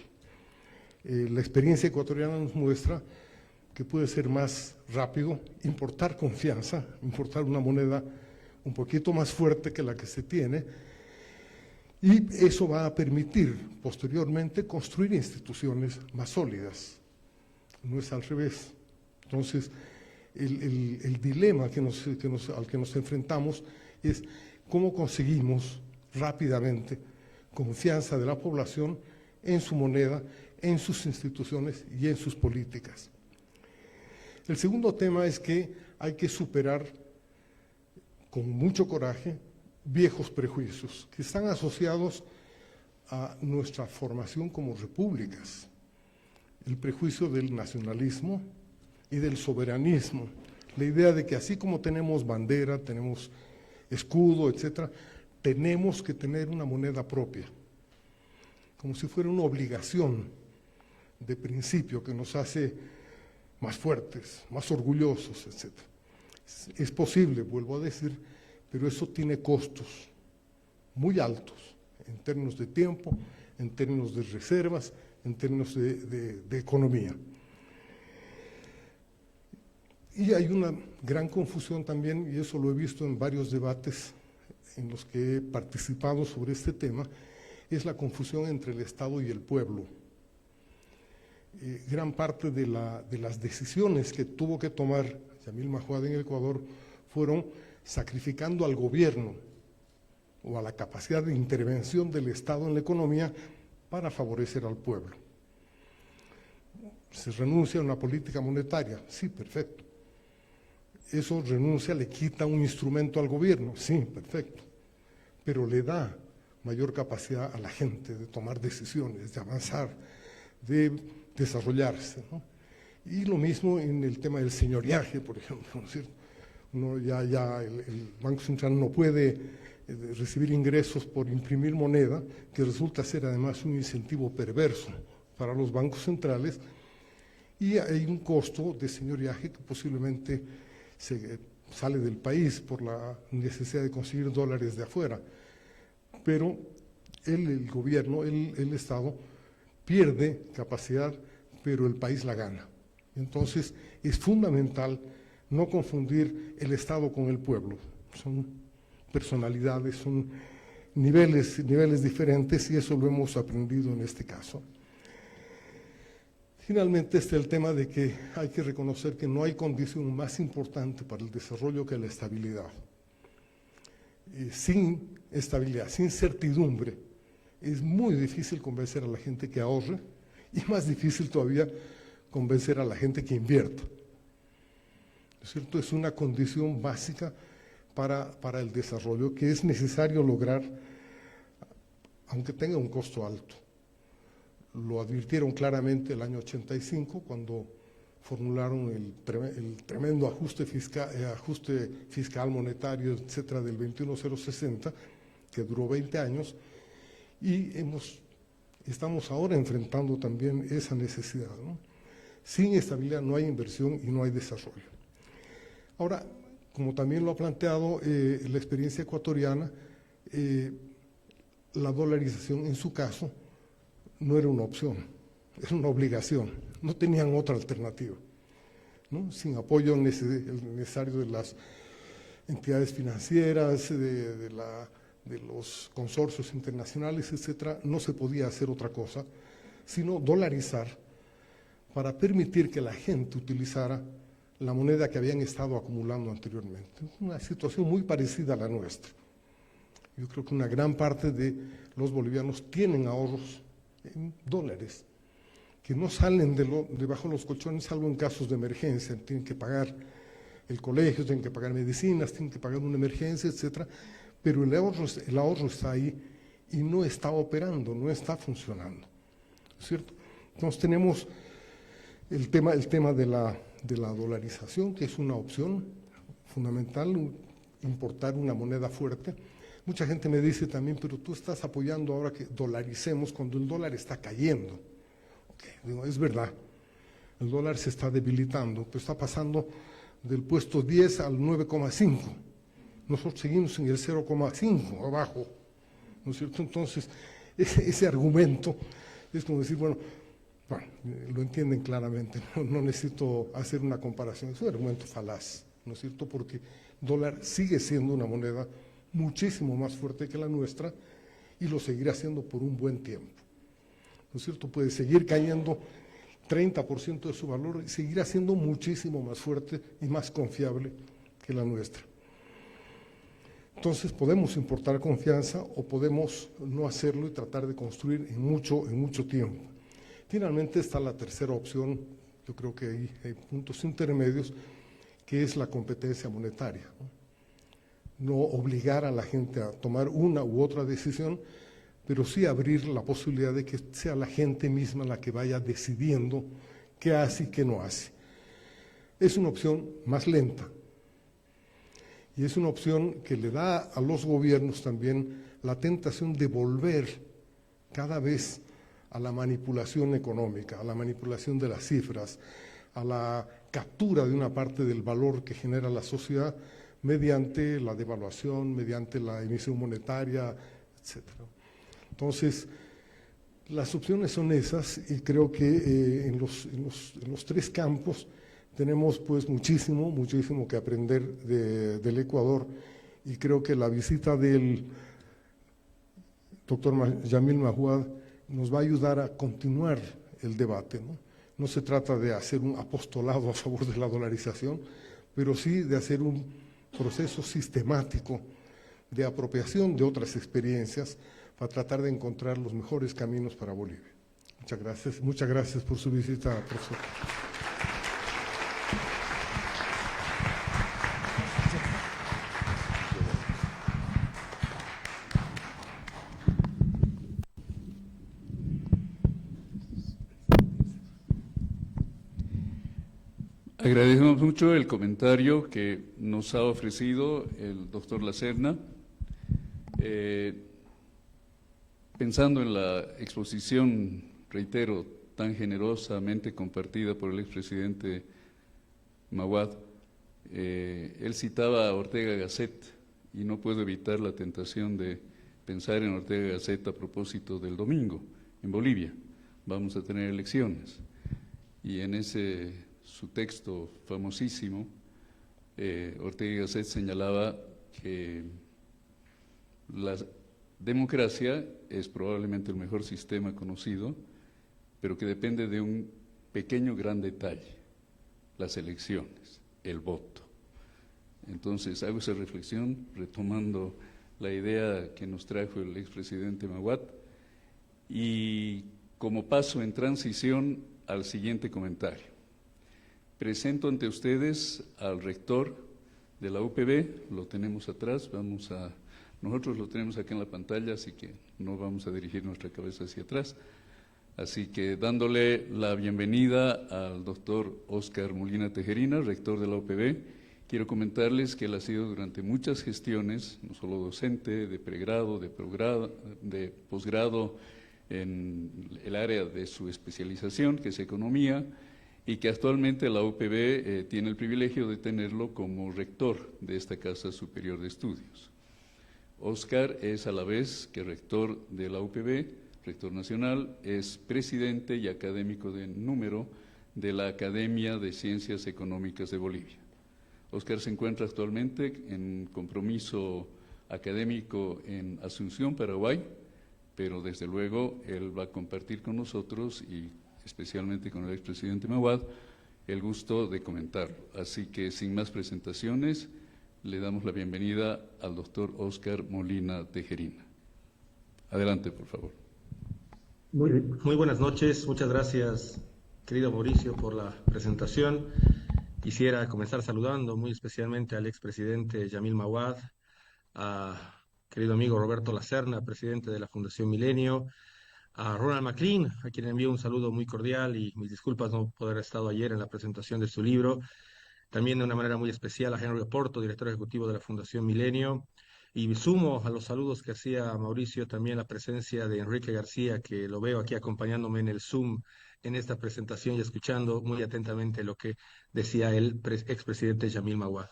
La experiencia ecuatoriana nos muestra que puede ser más rápido importar confianza, importar una moneda un poquito más fuerte que la que se tiene, y eso va a permitir posteriormente construir instituciones más sólidas. No es al revés. Entonces, el dilema al que nos enfrentamos es cómo conseguimos rápidamente confianza de la población en su moneda, en sus instituciones y en sus políticas. El segundo tema es que hay que superar con mucho coraje viejos prejuicios que están asociados a nuestra formación como repúblicas. El prejuicio del nacionalismo y del soberanismo, la idea de que así como tenemos bandera, tenemos escudo, etcétera, tenemos que tener una moneda propia, como si fuera una obligación de principio que nos hace más fuertes, más orgullosos, etcétera. Es posible, vuelvo a decir, pero eso tiene costos muy altos en términos de tiempo, en términos de reservas, en términos de economía. Y hay una gran confusión también, y eso lo he visto en varios debates en los que he participado sobre este tema, es la confusión entre el Estado y el pueblo. gran parte de las decisiones que tuvo que tomar Yamil Mahuad en Ecuador fueron sacrificando al gobierno o a la capacidad de intervención del Estado en la economía para favorecer al pueblo. Se renuncia a una política monetaria, sí, perfecto. Eso renuncia, le quita un instrumento al gobierno, sí, perfecto. Pero le da mayor capacidad a la gente de tomar decisiones, de avanzar, de desarrollarse, ¿no? Y lo mismo en el tema del señoreaje, por ejemplo, ¿no es cierto? El Banco Central no puede recibir ingresos por imprimir moneda, que resulta ser además un incentivo perverso para los bancos centrales, y hay un costo de señoreaje que posiblemente sale del país por la necesidad de conseguir dólares de afuera. Pero el gobierno, el Estado, pierde capacidad, pero el país la gana. Entonces, es fundamental no confundir el Estado con el pueblo. Son personalidades, son niveles diferentes, y eso lo hemos aprendido en este caso. Finalmente está el tema de que hay que reconocer que no hay condición más importante para el desarrollo que la estabilidad. Sin estabilidad, sin certidumbre, es muy difícil convencer a la gente que ahorre, y más difícil todavía convencer a la gente que invierta. ¿No es cierto? Es una condición básica para el desarrollo que es necesario lograr, aunque tenga un costo alto. Lo advirtieron claramente el año 85, cuando formularon el tremendo ajuste fiscal, monetario, etcétera, del 21060, que duró 20 años, y estamos ahora enfrentando también esa necesidad, ¿no? Sin estabilidad no hay inversión y no hay desarrollo. Ahora, como también lo ha planteado la experiencia ecuatoriana, la dolarización en su caso no era una opción, era una obligación, no tenían otra alternativa, ¿no? Sin apoyo necesario de las entidades financieras, de los consorcios internacionales, etcétera, no se podía hacer otra cosa, sino dolarizar para permitir que la gente utilizara la moneda que habían estado acumulando anteriormente. Una situación muy parecida a la nuestra. Yo creo que una gran parte de los bolivianos tienen ahorros en dólares, que no salen debajo de los colchones, salvo en casos de emergencia. Tienen que pagar el colegio, tienen que pagar medicinas, tienen que pagar una emergencia, etcétera. Pero el ahorro está ahí y no está operando, no está funcionando, ¿cierto? Entonces tenemos el tema de la dolarización, que es una opción fundamental, importar una moneda fuerte. Mucha gente me dice también, pero tú estás apoyando ahora que dolaricemos cuando el dólar está cayendo. Okay, digo, es verdad, el dólar se está debilitando, pues está pasando del puesto 10 al 9,5. Nosotros seguimos en el 0,5 abajo, ¿no es cierto? Entonces, ese argumento es como decir, bueno, lo entienden claramente, no necesito hacer una comparación, es un argumento falaz, ¿no es cierto? Porque el dólar sigue siendo una moneda muchísimo más fuerte que la nuestra y lo seguirá siendo por un buen tiempo, ¿no es cierto? Puede seguir cayendo 30% de su valor y seguirá siendo muchísimo más fuerte y más confiable que la nuestra. Entonces podemos importar confianza o podemos no hacerlo y tratar de construir en mucho tiempo. Finalmente está la tercera opción, yo creo que hay puntos intermedios, que es la competencia monetaria, ¿no? No obligar a la gente a tomar una u otra decisión, pero sí abrir la posibilidad de que sea la gente misma la que vaya decidiendo qué hace y qué no hace. Es una opción más lenta y es una opción que le da a los gobiernos también la tentación de volver cada vez a la manipulación económica, a la manipulación de las cifras, a la captura de una parte del valor que genera la sociedad mediante la devaluación, mediante la emisión monetaria, etc. Entonces, las opciones son esas y creo que en los tres campos tenemos pues muchísimo que aprender del Ecuador, y creo que la visita del doctor Yamil Mahuad nos va a ayudar a continuar el debate, ¿no? No se trata de hacer un apostolado a favor de la dolarización, pero sí de hacer un proceso sistemático de apropiación de otras experiencias para tratar de encontrar los mejores caminos para Bolivia. Muchas gracias por su visita, profesor. Agradecemos mucho el comentario que nos ha ofrecido el doctor Lacerna. Pensando en la exposición, reitero, tan generosamente compartida por el expresidente Mahuad, él citaba a Ortega Gasset y no puedo evitar la tentación de pensar en Ortega Gasset a propósito del domingo en Bolivia. Vamos a tener elecciones y en su texto famosísimo, Ortega Gasset señalaba que la democracia es probablemente el mejor sistema conocido, pero que depende de un pequeño gran detalle, las elecciones, el voto. Entonces hago esa reflexión retomando la idea que nos trajo el expresidente Mahuad y como paso en transición al siguiente comentario. Presento ante ustedes al rector de la UPB, lo tenemos atrás, nosotros lo tenemos aquí en la pantalla, así que no vamos a dirigir nuestra cabeza hacia atrás. Así que dándole la bienvenida al doctor Óscar Molina Tejerina, rector de la UPB, quiero comentarles que él ha sido durante muchas gestiones, no solo docente, de pregrado, de posgrado en el área de su especialización, que es economía, y que actualmente la UPB tiene el privilegio de tenerlo como rector de esta Casa Superior de Estudios. Óscar es a la vez que rector de la UPB, rector nacional, es presidente y académico de número de la Academia de Ciencias Económicas de Bolivia. Óscar se encuentra actualmente en compromiso académico en Asunción, Paraguay, pero desde luego él va a compartir con nosotros y especialmente con el expresidente Mahuad, el gusto de comentarlo. Así que sin más presentaciones, le damos la bienvenida al doctor Óscar Molina Tejerina. Adelante, por favor. Muy buenas noches, muchas gracias, querido Mauricio, por la presentación. Quisiera comenzar saludando muy especialmente al expresidente Yamil Mahuad, a querido amigo Roberto Lacerna, presidente de la Fundación Milenio, a Ronald McLean, a quien envío un saludo muy cordial y mis disculpas no poder haber estado ayer en la presentación de su libro. También de una manera muy especial a Henry Oporto, director ejecutivo de la Fundación Milenio. Y sumo a los saludos que hacía Mauricio también la presencia de Enrique García, que lo veo aquí acompañándome en el Zoom en esta presentación y escuchando muy atentamente lo que decía el expresidente Yamil Mahuad.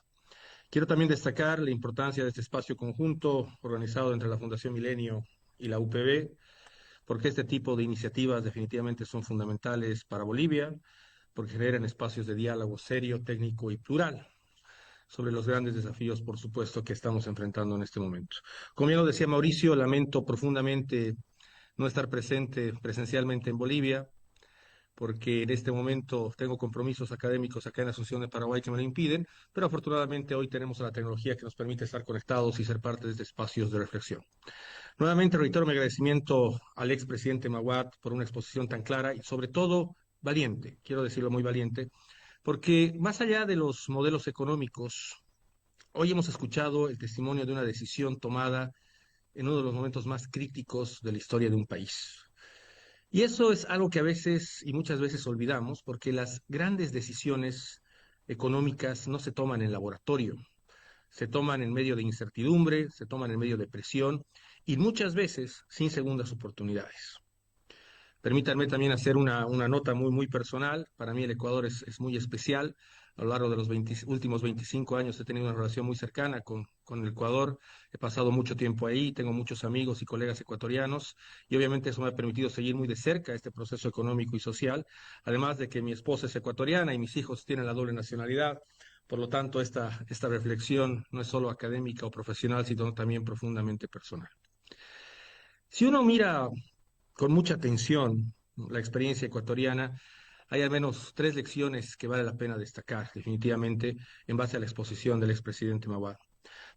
Quiero también destacar la importancia de este espacio conjunto organizado entre la Fundación Milenio y la UPB, porque este tipo de iniciativas definitivamente son fundamentales para Bolivia, porque generan espacios de diálogo serio, técnico y plural sobre los grandes desafíos, por supuesto, que estamos enfrentando en este momento. Como ya lo decía Mauricio, lamento profundamente no estar presente presencialmente en Bolivia, porque en este momento tengo compromisos académicos acá en Asunción de Paraguay que me lo impiden, pero afortunadamente hoy tenemos la tecnología que nos permite estar conectados y ser parte de estos espacios de reflexión. Nuevamente reitero mi agradecimiento al expresidente Mahuad por una exposición tan clara y sobre todo valiente, quiero decirlo muy valiente, porque más allá de los modelos económicos, hoy hemos escuchado el testimonio de una decisión tomada en uno de los momentos más críticos de la historia de un país. Y eso es algo que a veces y muchas veces olvidamos, porque las grandes decisiones económicas no se toman en laboratorio, se toman en medio de incertidumbre, se toman en medio de presión y muchas veces sin segundas oportunidades. Permítanme también hacer una nota muy personal. Para mí el Ecuador es muy especial. A lo largo de los últimos 25 años he tenido una relación muy cercana con el Ecuador. He pasado mucho tiempo ahí, tengo muchos amigos y colegas ecuatorianos y obviamente eso me ha permitido seguir muy de cerca este proceso económico y social. Además de que mi esposa es ecuatoriana y mis hijos tienen la doble nacionalidad. Por lo tanto, esta reflexión no es solo académica o profesional, sino también profundamente personal. Si uno mira con mucha atención la experiencia ecuatoriana, hay al menos 3 lecciones que vale la pena destacar, definitivamente, en base a la exposición del expresidente Maguad.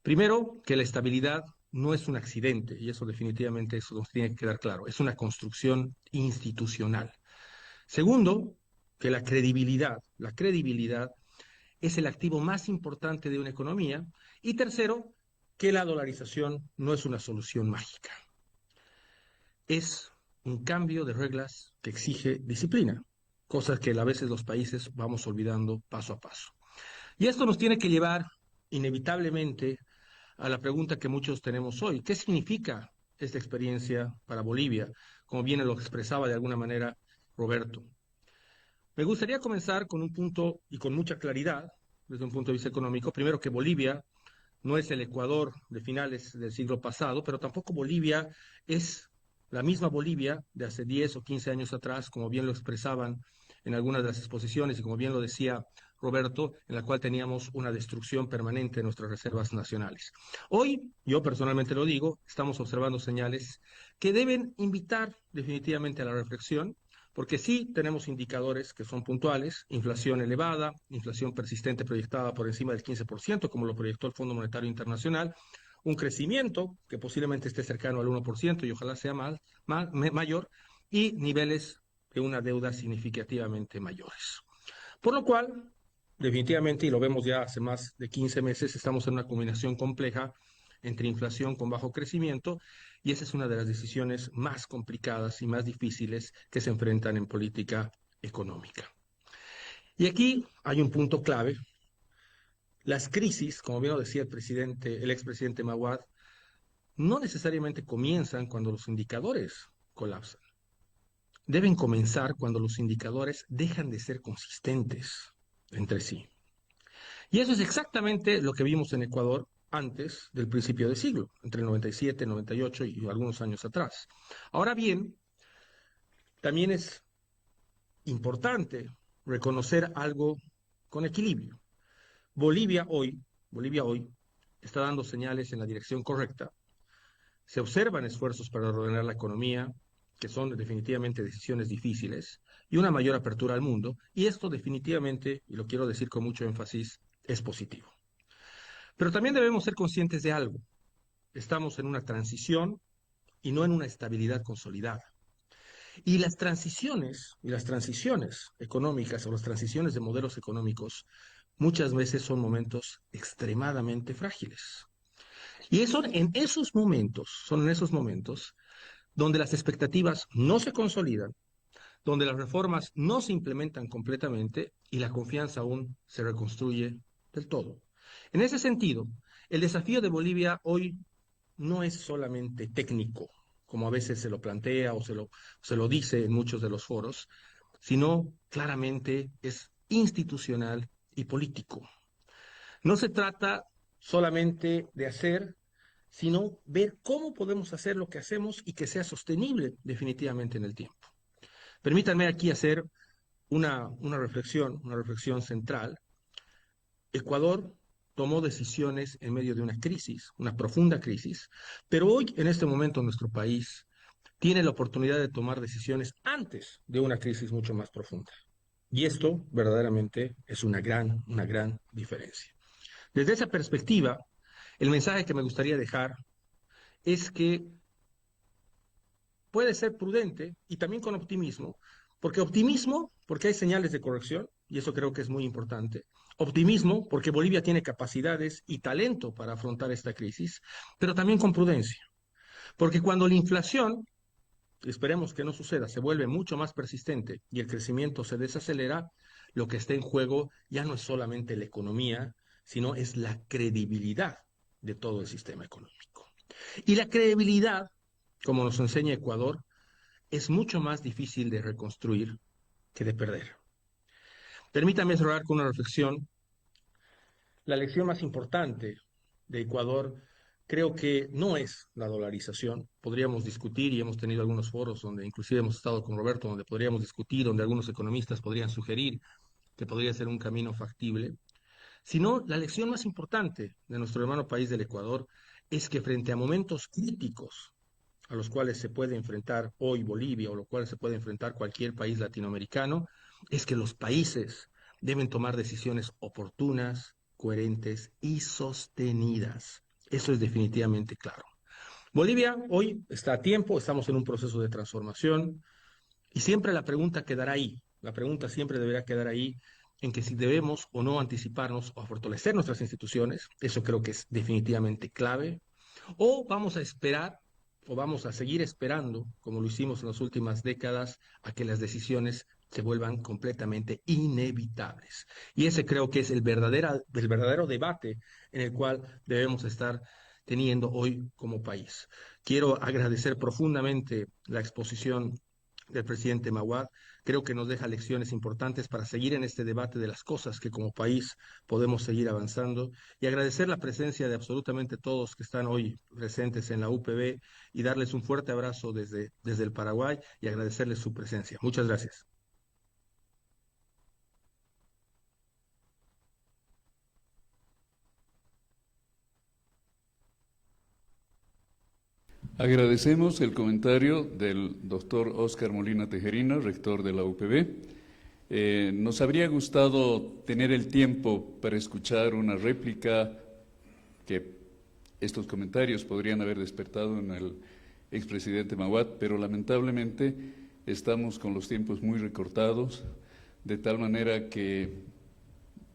Primero, que la estabilidad no es un accidente, y eso definitivamente eso nos tiene que quedar claro, es una construcción institucional. Segundo, que la credibilidad es el activo más importante de una economía. Y tercero, que la dolarización no es una solución mágica. Es un cambio de reglas que exige disciplina, cosas que a veces los países vamos olvidando paso a paso. Y esto nos tiene que llevar inevitablemente a la pregunta que muchos tenemos hoy. ¿Qué significa esta experiencia para Bolivia? Como bien lo expresaba de alguna manera Roberto. Me gustaría comenzar con un punto y con mucha claridad, desde un punto de vista económico. Primero, que Bolivia no es el Ecuador de finales del siglo pasado, pero tampoco Bolivia es la misma Bolivia de hace 10 o 15 años atrás, como bien lo expresaban en algunas de las exposiciones y como bien lo decía Roberto, en la cual teníamos una destrucción permanente de nuestras reservas nacionales. Hoy, yo personalmente lo digo, estamos observando señales que deben invitar definitivamente a la reflexión, porque sí tenemos indicadores que son puntuales: inflación elevada, inflación persistente proyectada por encima del 15%, como lo proyectó el Fondo Monetario Internacional, un crecimiento que posiblemente esté cercano al 1% y ojalá sea mayor, y niveles de una deuda significativamente mayores. Por lo cual, definitivamente, y lo vemos ya hace más de 15 meses, estamos en una combinación compleja entre inflación con bajo crecimiento, y esa es una de las decisiones más complicadas y más difíciles que se enfrentan en política económica. Y aquí hay un punto clave. Las crisis, como bien lo decía el expresidente Maguad, no necesariamente comienzan cuando los indicadores colapsan. Deben comenzar cuando los indicadores dejan de ser consistentes entre sí. Y eso es exactamente lo que vimos en Ecuador antes del principio de siglo, entre el 97, 98 y algunos años atrás. Ahora bien, también es importante reconocer algo con equilibrio. Bolivia hoy está dando señales en la dirección correcta. Se observan esfuerzos para ordenar la economía, que son definitivamente decisiones difíciles, y una mayor apertura al mundo, y esto definitivamente, y lo quiero decir con mucho énfasis, es positivo. Pero también debemos ser conscientes de algo. Estamos en una transición y no en una estabilidad consolidada. Y las transiciones económicas o las transiciones de modelos económicos muchas veces son momentos extremadamente frágiles. Y son en esos momentos donde las expectativas no se consolidan, donde las reformas no se implementan completamente y la confianza aún se reconstruye del todo. En ese sentido, el desafío de Bolivia hoy no es solamente técnico, como a veces se lo plantea o se lo dice en muchos de los foros, sino claramente es institucional y político. No se trata solamente de hacer, sino ver cómo podemos hacer lo que hacemos y que sea sostenible definitivamente en el tiempo. Permítanme aquí hacer una reflexión central. Ecuador tomó decisiones en medio de una crisis, una profunda crisis, pero hoy, en este momento, nuestro país tiene la oportunidad de tomar decisiones antes de una crisis mucho más profunda. Y esto verdaderamente es una gran diferencia. Desde esa perspectiva, el mensaje que me gustaría dejar es que puede ser prudente y también con optimismo, porque hay señales de corrección, y eso creo que es muy importante. Optimismo, porque Bolivia tiene capacidades y talento para afrontar esta crisis, pero también con prudencia. Porque cuando la inflación, esperemos que no suceda, se vuelve mucho más persistente y el crecimiento se desacelera, lo que está en juego ya no es solamente la economía, sino es la credibilidad de todo el sistema económico. Y la credibilidad, como nos enseña Ecuador, es mucho más difícil de reconstruir que de perder. Permítame cerrar con una reflexión. La lección más importante de Ecuador creo que no es la dolarización. Podríamos discutir, y hemos tenido algunos foros donde inclusive hemos estado con Roberto, donde podríamos discutir, donde algunos economistas podrían sugerir que podría ser un camino factible, sino la lección más importante de nuestro hermano país del Ecuador es que frente a momentos críticos a los cuales se puede enfrentar hoy Bolivia o los cuales se puede enfrentar cualquier país latinoamericano, es que los países deben tomar decisiones oportunas, coherentes y sostenidas. Eso es definitivamente claro. Bolivia hoy está a tiempo, estamos en un proceso de transformación y siempre la pregunta quedará ahí. La pregunta siempre deberá quedar ahí en que si debemos o no anticiparnos o fortalecer nuestras instituciones, eso creo que es definitivamente clave, o vamos a esperar o vamos a seguir esperando, como lo hicimos en las últimas décadas, a que las decisiones se vuelvan completamente inevitables. Y ese creo que es el verdadero debate en el cual debemos estar teniendo hoy como país. Quiero agradecer profundamente la exposición del presidente Maguad. Creo que nos deja lecciones importantes para seguir en este debate de las cosas que como país podemos seguir avanzando y agradecer la presencia de absolutamente todos que están hoy presentes en la UPB y darles un fuerte abrazo desde el Paraguay y agradecerles su presencia. Muchas gracias. Agradecemos el comentario del doctor Óscar Molina Tejerina, rector de la UPB. Nos habría gustado tener el tiempo para escuchar una réplica que estos comentarios podrían haber despertado en el expresidente Maguad, pero lamentablemente estamos con los tiempos muy recortados, de tal manera que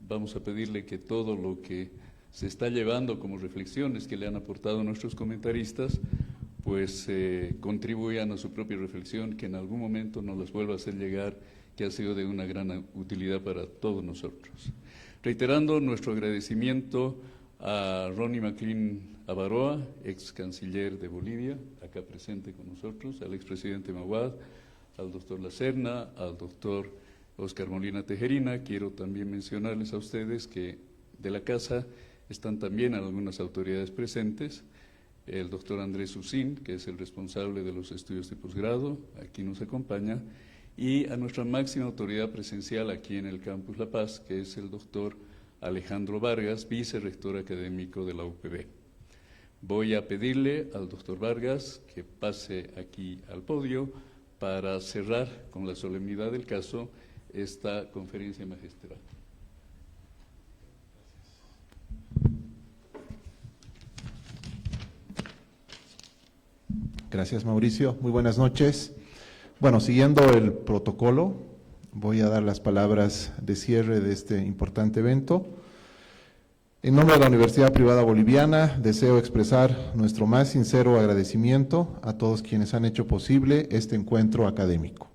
vamos a pedirle que todo lo que se está llevando como reflexiones que le han aportado nuestros comentaristas, pues contribuyan a su propia reflexión, que en algún momento nos las vuelva a hacer llegar, que ha sido de una gran utilidad para todos nosotros. Reiterando nuestro agradecimiento a Ronnie McLean Avaroa, ex canciller de Bolivia, acá presente con nosotros, al expresidente Maguad, al doctor Lacerna, al doctor Óscar Molina Tejerina. Quiero también mencionarles a ustedes que de la casa están también algunas autoridades presentes. El doctor Andrés Usín, que es el responsable de los estudios de posgrado, aquí nos acompaña, y a nuestra máxima autoridad presencial aquí en el Campus La Paz, que es el doctor Alejandro Vargas, vicerrector académico de la UPB. Voy a pedirle al doctor Vargas que pase aquí al podio para cerrar con la solemnidad del caso esta conferencia magistral. Gracias, Mauricio. Muy buenas noches. Bueno, siguiendo el protocolo, voy a dar las palabras de cierre de este importante evento. En nombre de la Universidad Privada Boliviana, deseo expresar nuestro más sincero agradecimiento a todos quienes han hecho posible este encuentro académico.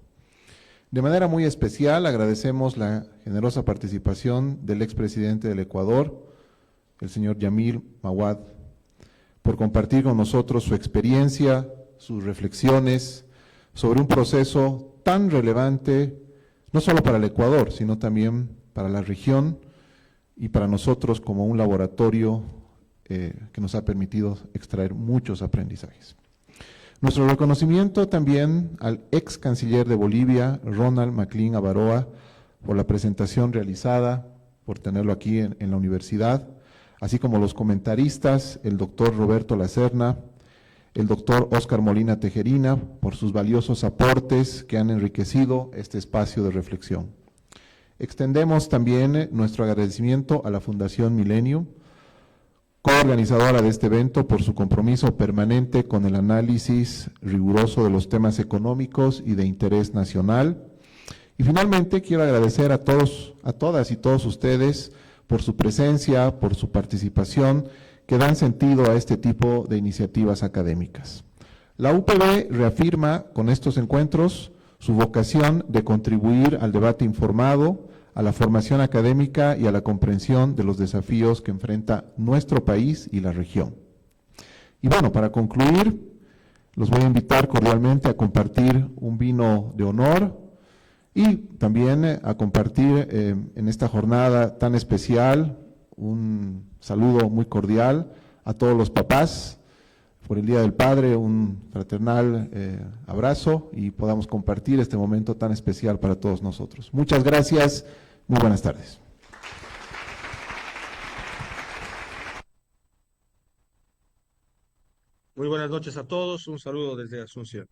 De manera muy especial, agradecemos la generosa participación del expresidente del Ecuador, el señor Yamil Maguad, por compartir con nosotros su experiencia, sus reflexiones sobre un proceso tan relevante, no solo para el Ecuador, sino también para la región y para nosotros como un laboratorio que nos ha permitido extraer muchos aprendizajes. Nuestro reconocimiento también al ex canciller de Bolivia, Ronald McLean Avaroa, por la presentación realizada, por tenerlo aquí en la universidad, así como los comentaristas, el doctor Roberto Lacerna, el doctor Óscar Molina Tejerina, por sus valiosos aportes que han enriquecido este espacio de reflexión. Extendemos también nuestro agradecimiento a la Fundación Millennium, coorganizadora de este evento, por su compromiso permanente con el análisis riguroso de los temas económicos y de interés nacional. Y finalmente quiero agradecer a todos, a todas y todos ustedes por su presencia, por su participación, que dan sentido a este tipo de iniciativas académicas. La UPB reafirma con estos encuentros su vocación de contribuir al debate informado, a la formación académica y a la comprensión de los desafíos que enfrenta nuestro país y la región. Y bueno, para concluir, los voy a invitar cordialmente a compartir un vino de honor y también a compartir en esta jornada tan especial un saludo muy cordial a todos los papás por el Día del Padre, un fraternal abrazo y podamos compartir este momento tan especial para todos nosotros. Muchas gracias, muy buenas tardes. Muy buenas noches a todos, un saludo desde Asunción.